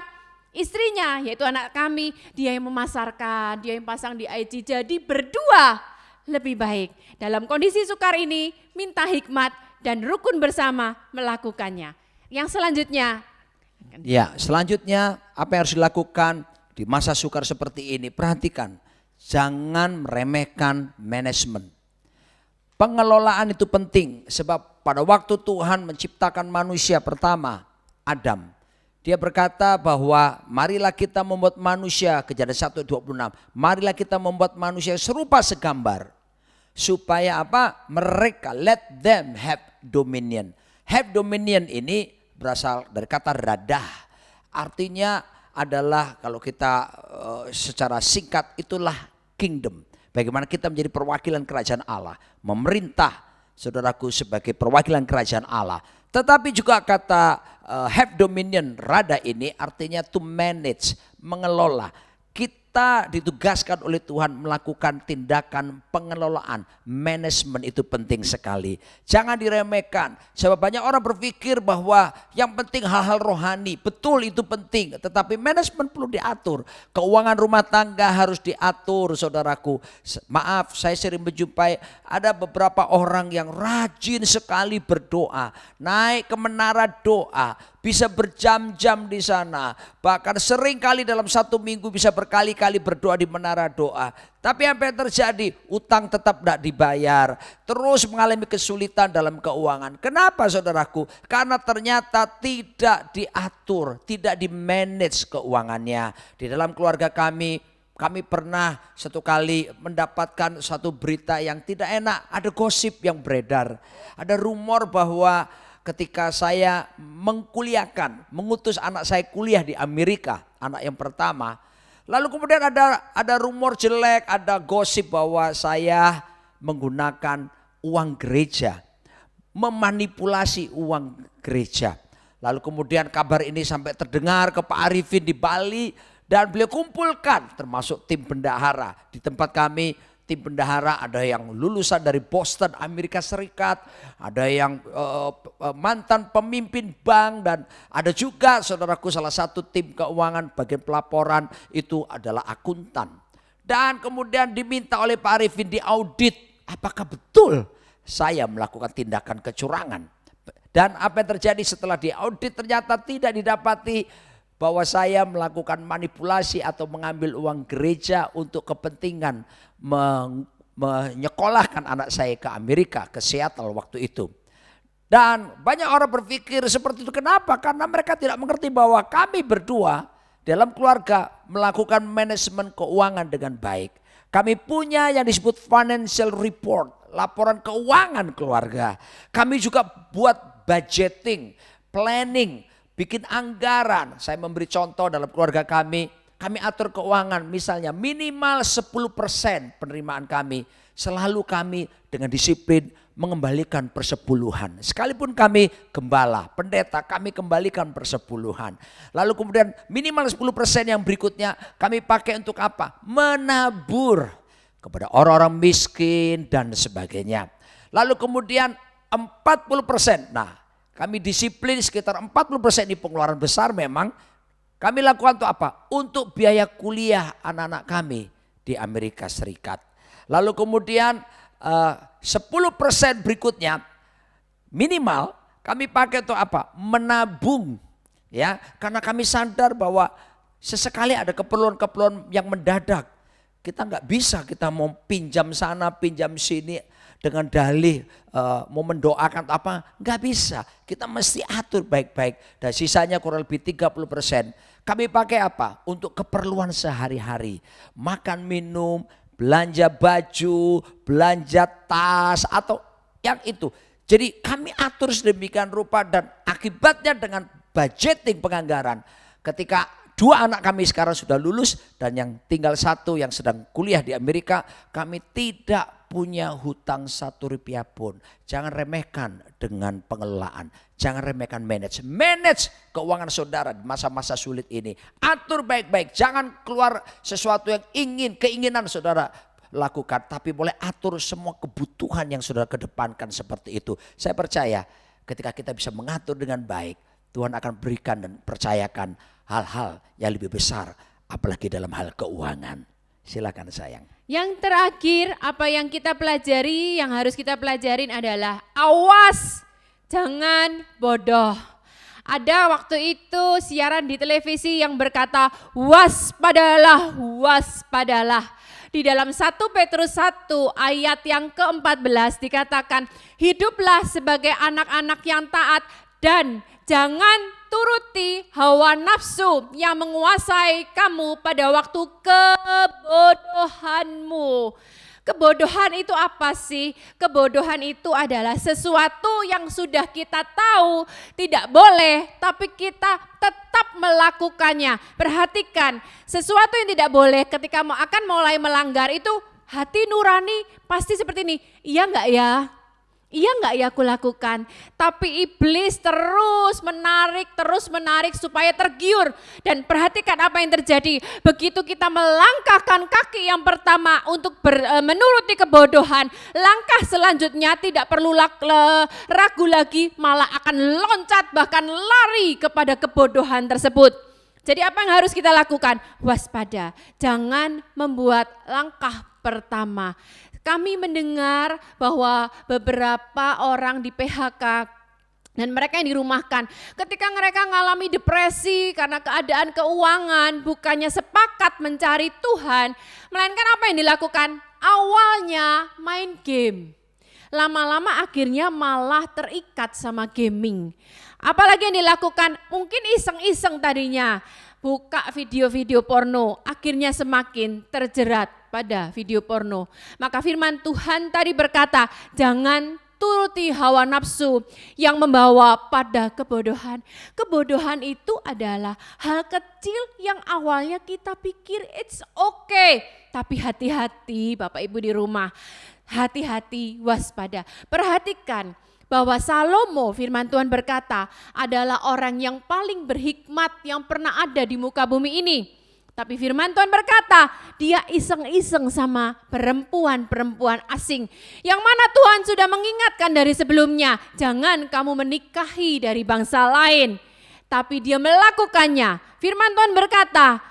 Istrinya yaitu anak kami, dia yang memasarkan, dia yang pasang di IG. Jadi berdua lebih baik. Dalam kondisi sukar ini minta hikmat dan rukun bersama melakukannya. Yang selanjutnya. Ya, selanjutnya apa yang harus dilakukan di masa sukar seperti ini? Perhatikan, jangan meremehkan manajemen. Pengelolaan itu penting sebab pada waktu Tuhan menciptakan manusia pertama, Adam, dia berkata bahwa marilah kita membuat manusia, Kejadian 1:26, marilah kita membuat manusia serupa segambar. Supaya apa? Mereka, let them have dominion. Have dominion ini berasal dari kata radah. Artinya adalah kalau kita secara singkat itulah kingdom. Bagaimana kita menjadi perwakilan kerajaan Allah. Memerintah saudaraku sebagai perwakilan kerajaan Allah. Tetapi juga kata have dominion, rada ini artinya to manage, mengelola. Kita ditugaskan oleh Tuhan melakukan tindakan pengelolaan, manajemen itu penting sekali. Jangan diremehkan, sebab banyak orang berpikir bahwa yang penting hal-hal rohani, betul itu penting, tetapi manajemen perlu diatur. Keuangan rumah tangga harus diatur saudaraku. Maaf, saya sering menjumpai ada beberapa orang yang rajin sekali berdoa, naik ke menara doa, bisa berjam-jam di sana. Bahkan sering kali dalam satu minggu bisa berkali-kali berdoa di menara doa. Tapi apa yang terjadi? Utang tetap tidak dibayar. Terus mengalami kesulitan dalam keuangan. Kenapa saudaraku? Karena ternyata tidak diatur, tidak di-manage keuangannya. Di dalam keluarga kami pernah satu kali mendapatkan satu berita yang tidak enak. Ada gosip yang beredar. Ada rumor bahwa ketika saya mengutus anak saya kuliah di Amerika, anak yang pertama. Lalu kemudian ada rumor jelek, ada gosip bahwa saya menggunakan uang gereja, memanipulasi uang gereja. Lalu kemudian kabar ini sampai terdengar ke Pak Arifin di Bali dan beliau kumpulkan termasuk tim bendahara di tempat kami. tim bendahara, ada yang lulusan dari Boston, Amerika Serikat, ada yang mantan pemimpin bank, dan ada juga saudaraku salah satu tim keuangan bagian pelaporan itu adalah akuntan. Dan kemudian diminta oleh Pak Arifin diaudit, apakah betul saya melakukan tindakan kecurangan. Dan apa yang terjadi setelah diaudit ternyata tidak didapati bahwa saya melakukan manipulasi atau mengambil uang gereja untuk kepentingan menyekolahkan anak saya ke Amerika, ke Seattle waktu itu. Dan banyak orang berpikir seperti itu. Kenapa? Karena mereka tidak mengerti bahwa kami berdua dalam keluarga melakukan manajemen keuangan dengan baik. Kami punya yang disebut financial report, laporan keuangan keluarga. Kami juga buat budgeting, planning, bikin anggaran. Saya memberi contoh dalam keluarga kami atur keuangan, misalnya minimal 10% penerimaan kami. Selalu kami dengan disiplin mengembalikan persepuluhan. Sekalipun kami gembala, pendeta, kami kembalikan persepuluhan. Lalu kemudian minimal 10% yang berikutnya kami pakai untuk apa? Menabur kepada orang-orang miskin dan sebagainya. Lalu kemudian 40%. Nah, kami disiplin sekitar 40% ini pengeluaran besar memang. Kami lakukan untuk apa? Untuk biaya kuliah anak-anak kami di Amerika Serikat. Lalu kemudian 10% berikutnya minimal kami pakai untuk apa? Menabung. Ya, karena kami sadar bahwa sesekali ada keperluan-keperluan yang mendadak. Kita nggak bisa kita mau pinjam sana, pinjam sini dengan dalih mau mendoakan apa, nggak bisa. Kita mesti atur baik-baik. Dan sisanya kurang lebih 30%. Kami pakai apa? Untuk keperluan sehari-hari. Makan, minum, belanja baju, belanja tas atau yang itu. Jadi kami atur sedemikian rupa dan akibatnya dengan budgeting penganggaran. Ketika 2 anak kami sekarang sudah lulus dan yang tinggal 1 yang sedang kuliah di Amerika, kami tidak punya hutang 1 rupiah pun. Jangan remehkan dengan pengelolaan, jangan remehkan manage keuangan saudara di masa-masa sulit ini. Atur baik-baik, jangan keluar sesuatu yang keinginan saudara lakukan, tapi boleh atur semua kebutuhan yang saudara kedepankan seperti itu. Saya percaya ketika kita bisa mengatur dengan baik, Tuhan akan berikan dan percayakan hal-hal yang lebih besar, apalagi dalam hal keuangan. Silakan sayang. Yang terakhir, apa yang kita pelajari, yang harus kita pelajarin adalah awas, jangan bodoh. Ada waktu itu siaran di televisi yang berkata waspadalah, waspadalah. Di dalam 1 Petrus 1 ayat yang ke-14 dikatakan, hiduplah sebagai anak-anak yang taat dan jangan turuti hawa nafsu yang menguasai kamu pada waktu kebodohanmu. Kebodohan itu apa sih? Kebodohan itu adalah sesuatu yang sudah kita tahu tidak boleh, tapi kita tetap melakukannya. Perhatikan, sesuatu yang tidak boleh ketika akan mulai melanggar itu hati nurani pasti seperti ini, iya enggak ya? Iya enggak ya aku lakukan? Tapi iblis terus menarik supaya tergiur. Dan perhatikan apa yang terjadi. Begitu kita melangkahkan kaki yang pertama untuk menuruti kebodohan, langkah selanjutnya tidak perlu ragu lagi, malah akan loncat bahkan lari kepada kebodohan tersebut. Jadi apa yang harus kita lakukan? Waspada, jangan membuat langkah pertama. Kami mendengar bahwa beberapa orang di PHK dan mereka yang dirumahkan, ketika mereka mengalami depresi karena keadaan keuangan, bukannya sepakat mencari Tuhan, melainkan apa yang dilakukan? Awalnya main game, lama-lama akhirnya malah terikat sama gaming. Apalagi yang dilakukan? Mungkin iseng-iseng tadinya, buka video-video porno, akhirnya semakin terjerat pada video porno. Maka firman Tuhan tadi berkata, jangan turuti hawa nafsu yang membawa pada kebodohan. Kebodohan itu adalah hal kecil yang awalnya kita pikir it's okay. Tapi hati-hati Bapak Ibu di rumah, hati-hati, waspada. Perhatikan bahwa Salomo, firman Tuhan berkata, adalah orang yang paling berhikmat yang pernah ada di muka bumi ini. Tapi firman Tuhan berkata, dia iseng-iseng sama perempuan-perempuan asing. Yang mana Tuhan sudah mengingatkan dari sebelumnya, jangan kamu menikahi dari bangsa lain. Tapi dia melakukannya. Firman Tuhan berkata,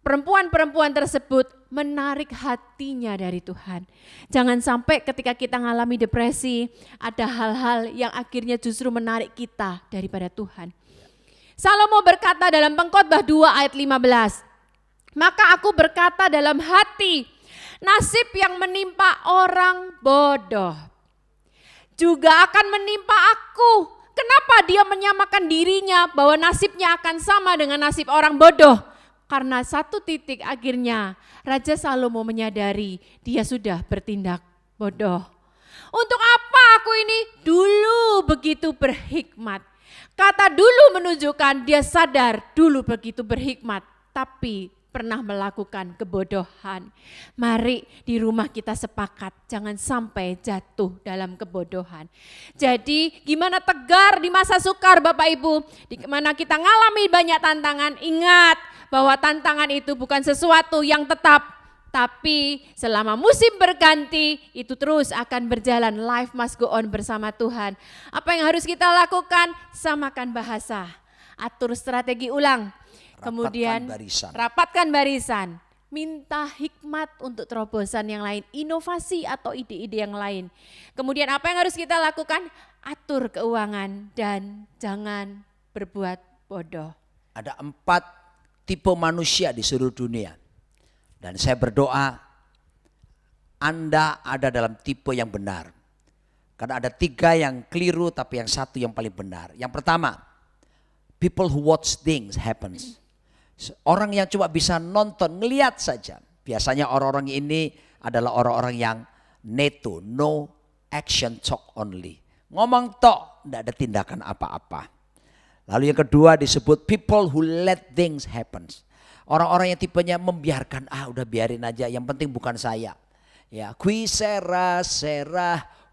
perempuan-perempuan tersebut menarik hatinya dari Tuhan. Jangan sampai ketika kita mengalami depresi, ada hal-hal yang akhirnya justru menarik kita daripada Tuhan. Salomo berkata dalam Pengkhotbah 2 ayat 15, maka aku berkata dalam hati, nasib yang menimpa orang bodoh juga akan menimpa aku. Kenapa dia menyamakan dirinya bahwa nasibnya akan sama dengan nasib orang bodoh? Karena satu titik akhirnya Raja Salomo menyadari dia sudah bertindak bodoh. Untuk apa aku ini dulu begitu berhikmat? Kata dulu menunjukkan dia sadar dulu begitu berhikmat, tapi pernah melakukan kebodohan. Mari di rumah kita sepakat jangan sampai jatuh dalam kebodohan. Jadi gimana tegar di masa sukar Bapak Ibu, di mana kita ngalami banyak tantangan, ingat bahwa tantangan itu bukan sesuatu yang tetap, tapi selama musim berganti itu terus akan berjalan, life must go on bersama Tuhan. Apa yang harus kita lakukan? Samakan bahasa, atur strategi ulang. Kemudian rapatkan barisan, minta hikmat untuk terobosan yang lain, inovasi atau ide-ide yang lain. Kemudian apa yang harus kita lakukan? Atur keuangan dan jangan berbuat bodoh. Ada 4 tipe manusia di seluruh dunia. Dan saya berdoa Anda ada dalam tipe yang benar. Karena ada 3 yang keliru tapi yang 1 yang paling benar. Yang pertama, people who watch things happens. Orang yang cuma bisa nonton, ngelihat saja. Biasanya orang-orang ini adalah orang-orang yang neto, no action talk only. Ngomong tok, tidak ada tindakan apa-apa. Lalu yang kedua disebut people who let things happen. Orang-orang yang tipenya membiarkan, udah biarin aja, yang penting bukan saya. Ya, qui sera,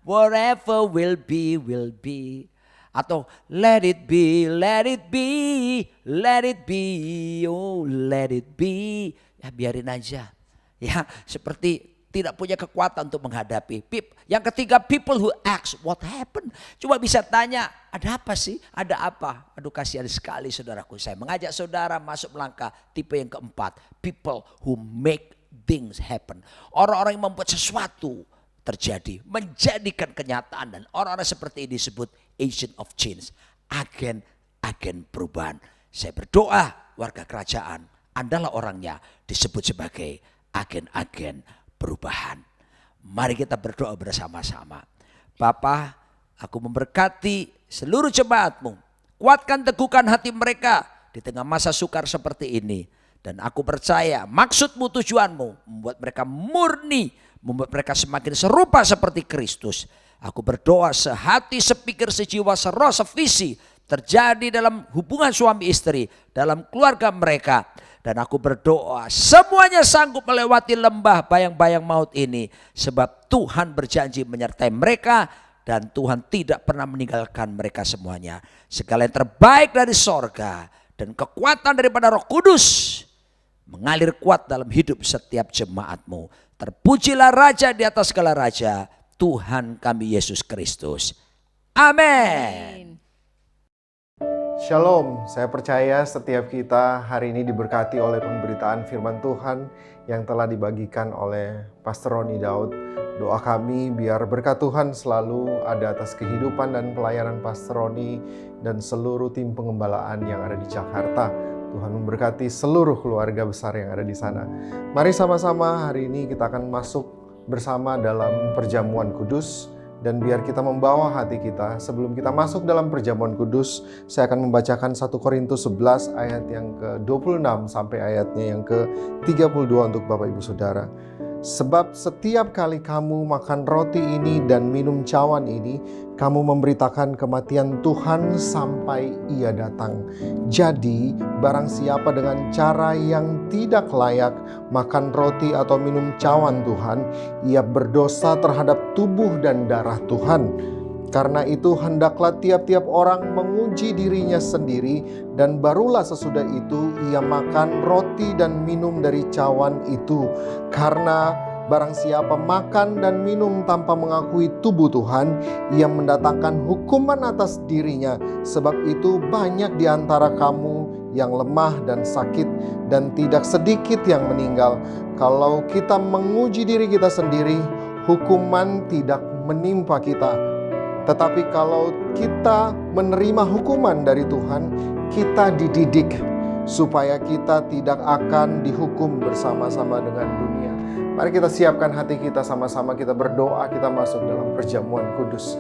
whatever will be, will be. Atau let it be, let it be, let it be, oh let it be. Ya biarin aja. Ya seperti tidak punya kekuatan untuk menghadapi. Yang ketiga people who ask what happened. Coba bisa tanya ada apa sih? Ada apa? Aduh kasihan sekali saudaraku. Saya mengajak saudara masuk melangkah tipe yang keempat. People who make things happen. Orang-orang yang membuat sesuatu terjadi, menjadikan kenyataan, dan orang-orang seperti ini disebut agent of change, agen perubahan. Saya berdoa warga kerajaan, Andalah orangnya disebut sebagai agen-agen perubahan. Mari kita berdoa bersama-sama. Bapa, aku memberkati seluruh jemaatmu, kuatkan teguhkan hati mereka di tengah masa sukar seperti ini. Dan aku percaya maksudmu, tujuanmu membuat mereka murni, membuat mereka semakin serupa seperti Kristus. Aku berdoa sehati, sepikir, sejiwa, seroh, sevisi terjadi dalam hubungan suami istri, dalam keluarga mereka. Dan aku berdoa semuanya sanggup melewati lembah bayang-bayang maut ini. Sebab Tuhan berjanji menyertai mereka dan Tuhan tidak pernah meninggalkan mereka semuanya. Segala yang terbaik dari sorga dan kekuatan daripada Roh Kudus mengalir kuat dalam hidup setiap jemaatmu. Terpujilah Raja di atas segala raja, Tuhan kami Yesus Kristus. Amin. Shalom, saya percaya setiap kita hari ini diberkati oleh pemberitaan firman Tuhan yang telah dibagikan oleh Pastor Roni Daud. Doa kami biar berkat Tuhan selalu ada atas kehidupan dan pelayanan Pastor Roni dan seluruh tim pengembalaan yang ada di Jakarta. Tuhan memberkati seluruh keluarga besar yang ada di sana. Mari sama-sama hari ini kita akan masuk bersama dalam perjamuan kudus. Dan biar kita membawa hati kita, sebelum kita masuk dalam perjamuan kudus, saya akan membacakan 1 Korintus 11 ayat yang ke-26 sampai ayatnya yang ke-32 untuk Bapak Ibu Saudara. Sebab setiap kali kamu makan roti ini dan minum cawan ini, kamu memberitakan kematian Tuhan sampai Ia datang. Jadi, barang siapa dengan cara yang tidak layak makan roti atau minum cawan Tuhan, ia berdosa terhadap tubuh dan darah Tuhan. Karena itu hendaklah tiap-tiap orang menguji dirinya sendiri, dan barulah sesudah itu ia makan roti dan minum dari cawan itu. Karena barang siapa makan dan minum tanpa mengakui tubuh Tuhan, ia mendatangkan hukuman atas dirinya. Sebab itu banyak di antara kamu yang lemah dan sakit, dan tidak sedikit yang meninggal. Kalau kita menguji diri kita sendiri, hukuman tidak menimpa kita. Tetapi kalau kita menerima hukuman dari Tuhan, kita dididik supaya kita tidak akan dihukum bersama-sama dengan dunia. Mari kita siapkan hati kita sama-sama, kita berdoa, kita masuk dalam perjamuan kudus.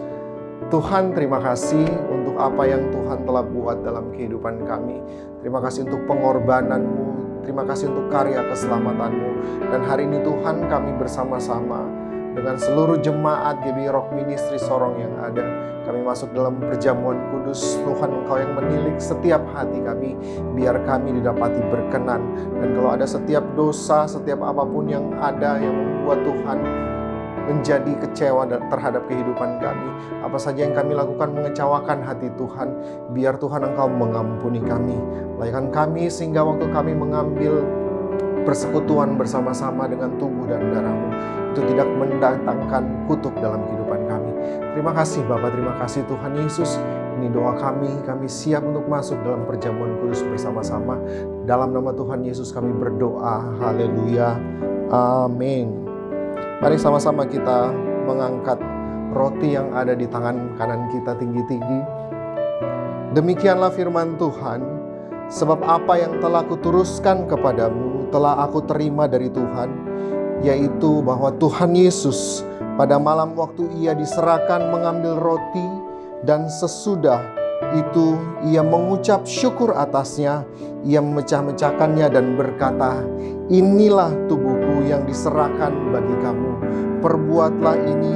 Tuhan, terima kasih untuk apa yang Tuhan telah buat dalam kehidupan kami. Terima kasih untuk pengorbanan-Mu, terima kasih untuk karya keselamatan-Mu. Dan hari ini Tuhan, kami bersama-sama dengan seluruh jemaat GB Rock Ministry Sorong yang ada, kami masuk dalam perjamuan kudus. Tuhan, Engkau yang menilik setiap hati kami, biar kami didapati berkenan. Dan kalau ada setiap dosa, setiap apapun yang ada yang membuat Tuhan menjadi kecewa terhadap kehidupan kami, apa saja yang kami lakukan mengecewakan hati Tuhan, biar Tuhan Engkau mengampuni kami. Layakan kami sehingga waktu kami mengambil persekutuan bersama-sama dengan tubuh dan darah-Mu, itu tidak mendatangkan kutuk dalam kehidupan kami. Terima kasih Bapa, terima kasih Tuhan Yesus. Ini doa kami siap untuk masuk dalam perjamuan kudus bersama-sama. Dalam nama Tuhan Yesus kami berdoa, haleluya, amin. Mari sama-sama kita mengangkat roti yang ada di tangan kanan kita tinggi-tinggi. Demikianlah firman Tuhan, sebab apa yang telah kuturuskan kepadamu telah aku terima dari Tuhan, yaitu bahwa Tuhan Yesus pada malam waktu ia diserahkan mengambil roti, dan sesudah itu ia mengucap syukur atasnya, ia memecah-mecahkannya dan berkata, inilah tubuhku yang diserahkan bagi kamu, perbuatlah ini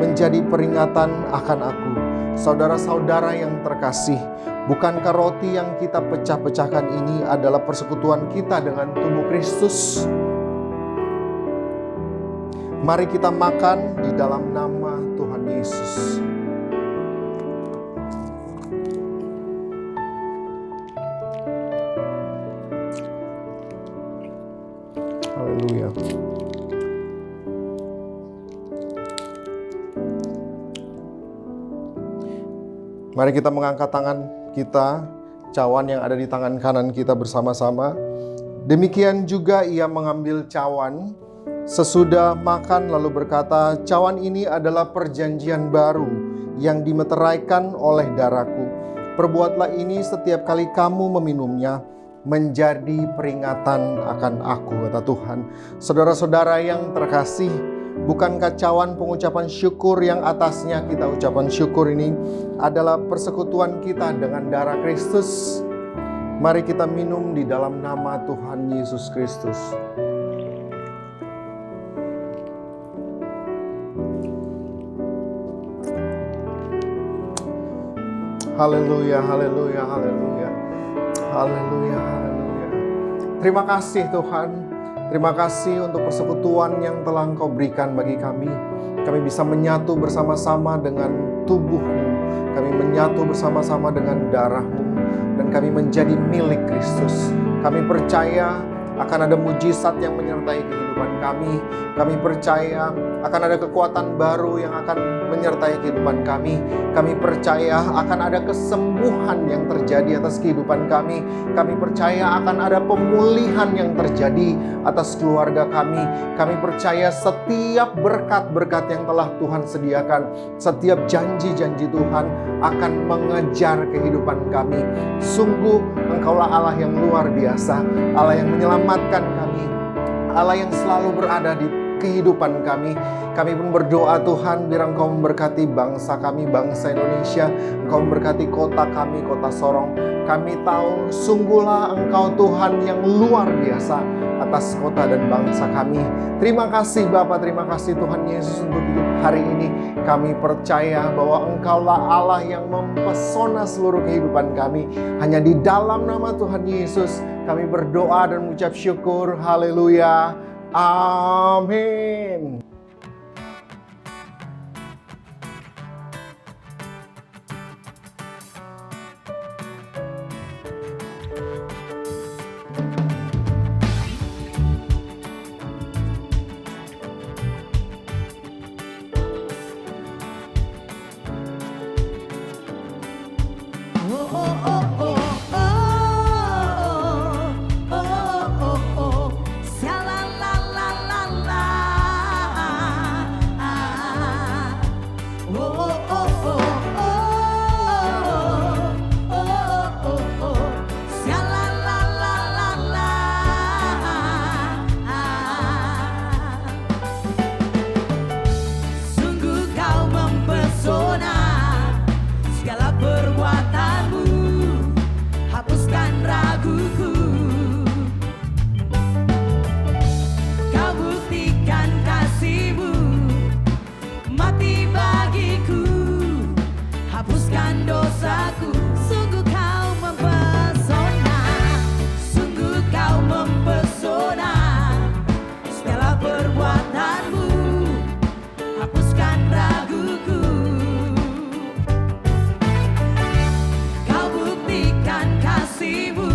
menjadi peringatan akan aku. Saudara-saudara yang terkasih, bukankah roti yang kita pecah-pecahkan ini adalah persekutuan kita dengan tubuh Kristus? Mari kita makan di dalam nama Tuhan Yesus. Haleluya. Mari kita mengangkat tangan kita, cawan yang ada di tangan kanan kita bersama-sama. Demikian juga ia mengambil cawan sesudah makan lalu berkata, cawan ini adalah perjanjian baru yang dimeteraikan oleh darahku. Perbuatlah ini setiap kali kamu meminumnya, menjadi peringatan akan aku, kata Tuhan. Saudara-saudara yang terkasih, bukankah cawan pengucapan syukur yang atasnya kita ucapan syukur ini adalah persekutuan kita dengan darah Kristus? Mari kita minum di dalam nama Tuhan Yesus Kristus. Haleluya, haleluya, haleluya. Haleluya, haleluya. Terima kasih Tuhan. Terima kasih untuk persekutuan yang telah Engkau berikan bagi kami. Kami bisa menyatu bersama-sama dengan tubuh-Mu. Kami menyatu bersama-sama dengan darah-Mu. Dan kami menjadi milik Kristus. Kami percaya akan ada mujizat yang menyertai kehidupan kami. Kami percaya akan ada kekuatan baru yang akan menyertai kehidupan kami. Kami percaya akan ada kesembuhan yang terjadi atas kehidupan kami. Kami percaya akan ada pemulihan yang terjadi atas keluarga kami. Kami percaya setiap berkat-berkat yang telah Tuhan sediakan, setiap janji-janji Tuhan akan mengejar kehidupan kami. Sungguh Engkaulah Allah yang luar biasa, Allah yang menyelamatkan kami, Allah yang selalu berada di kehidupan kami. Kami pun berdoa Tuhan, biar Engkau memberkati bangsa kami, bangsa Indonesia. Engkau memberkati kota kami, kota Sorong. Kami tahu sungguhlah Engkau Tuhan yang luar biasa atas kota dan bangsa kami. Terima kasih Bapa, terima kasih Tuhan Yesus untuk hari ini. Kami percaya bahwa Engkaulah Allah yang mempesona seluruh kehidupan kami. Hanya di dalam nama Tuhan Yesus kami berdoa dan mengucap syukur. Haleluya. Amin. Sungguh kau mempesona, segala perbuatanmu hapuskan raguku. Kau buktikan kasih-Mu, mati bagiku, hapuskan dosaku. Sungguh kau mempesona, sungguh kau mempesona, segala perbuatanmu hapuskan raguku. Kau buktikan kasih-Mu,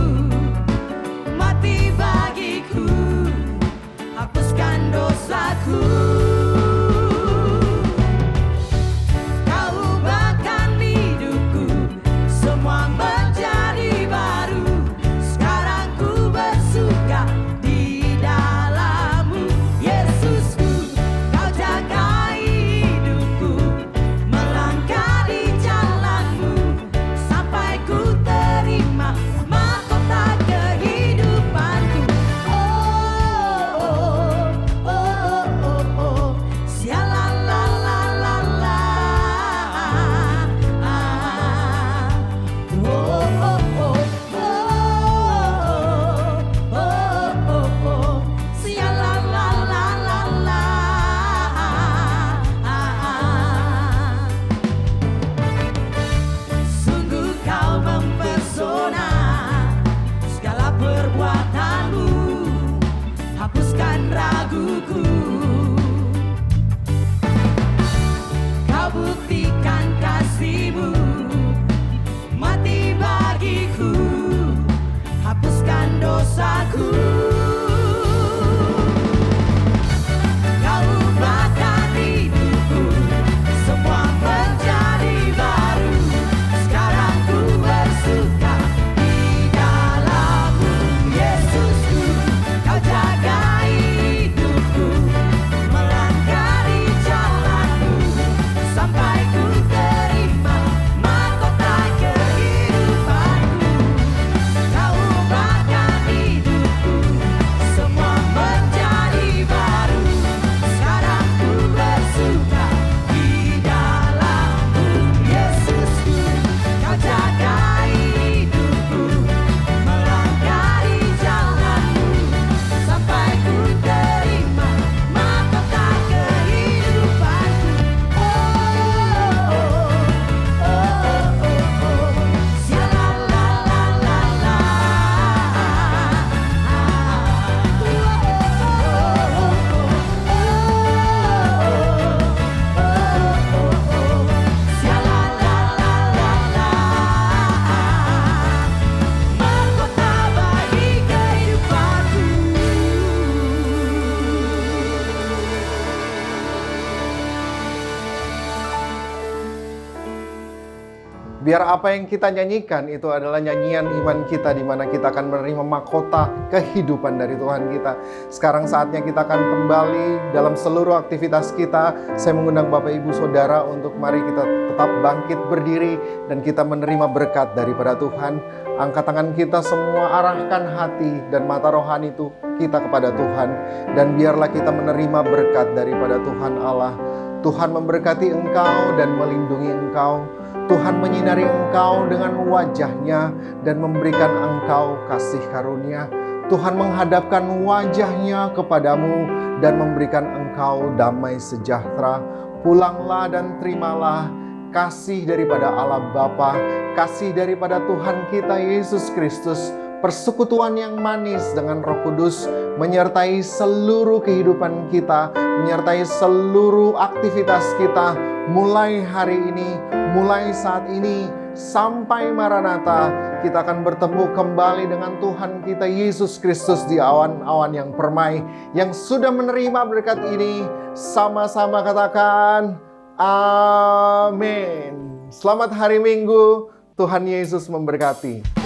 mati bagiku, hapuskan dosaku. Kau ubahkan hidupku, semua menjadi baru. Sekarang ku bersuka di dalam-Mu, Yesusku. Kau jaga hidupku, melangkah di jalan-Mu, sampai ku terima mahkota kehidupanku. Sialalalala. Sialalalala. Sungguh kau mempesona, segala perbuatanmu hapuskan raguku. Kau buktikan kasih-Mu, mati bagiku, hapuskan dosaku. Kau ubahkan hidupku, semua menjadi baru. Sekarang ku bersuka di dalam-Mu, Yesusku. Kau jaga hidupku, melangkah di jalan-Mu, sampai ku terima mahkota kehidupanku. Kau ubahkan hidupku, semua menjadi baru. Sekarang ku bersuka di dalam-Mu, Yesusku. Kau jaga hidupku, melangkah di jalan-Mu, sampai ku terima mahkota kehidupanku. Mahkota bagi kehidupanku. Biar apa yang kita nyanyikan itu adalah nyanyian iman kita, di mana kita akan menerima mahkota kehidupan dari Tuhan kita. Sekarang saatnya kita akan kembali dalam seluruh aktivitas kita. Saya mengundang Bapak Ibu Saudara untuk mari kita tetap bangkit berdiri dan kita menerima berkat daripada Tuhan. Angkat tangan kita semua, arahkan hati dan mata rohani itu kita kepada Tuhan. Dan biarlah kita menerima berkat daripada Tuhan Allah. Tuhan memberkati engkau dan melindungi engkau. Tuhan menyinari engkau dengan wajah-Nya dan memberikan engkau kasih karunia. Tuhan menghadapkan wajah-Nya kepadamu dan memberikan engkau damai sejahtera. Pulanglah dan terimalah kasih daripada Allah Bapa, kasih daripada Tuhan kita Yesus Kristus, persekutuan yang manis dengan Roh Kudus menyertai seluruh kehidupan kita, menyertai seluruh aktivitas kita mulai hari ini, mulai saat ini, sampai Maranatha kita akan bertemu kembali dengan Tuhan kita Yesus Kristus di awan-awan yang permai. Yang sudah menerima berkat ini, sama-sama katakan amin. Selamat hari Minggu, Tuhan Yesus memberkati.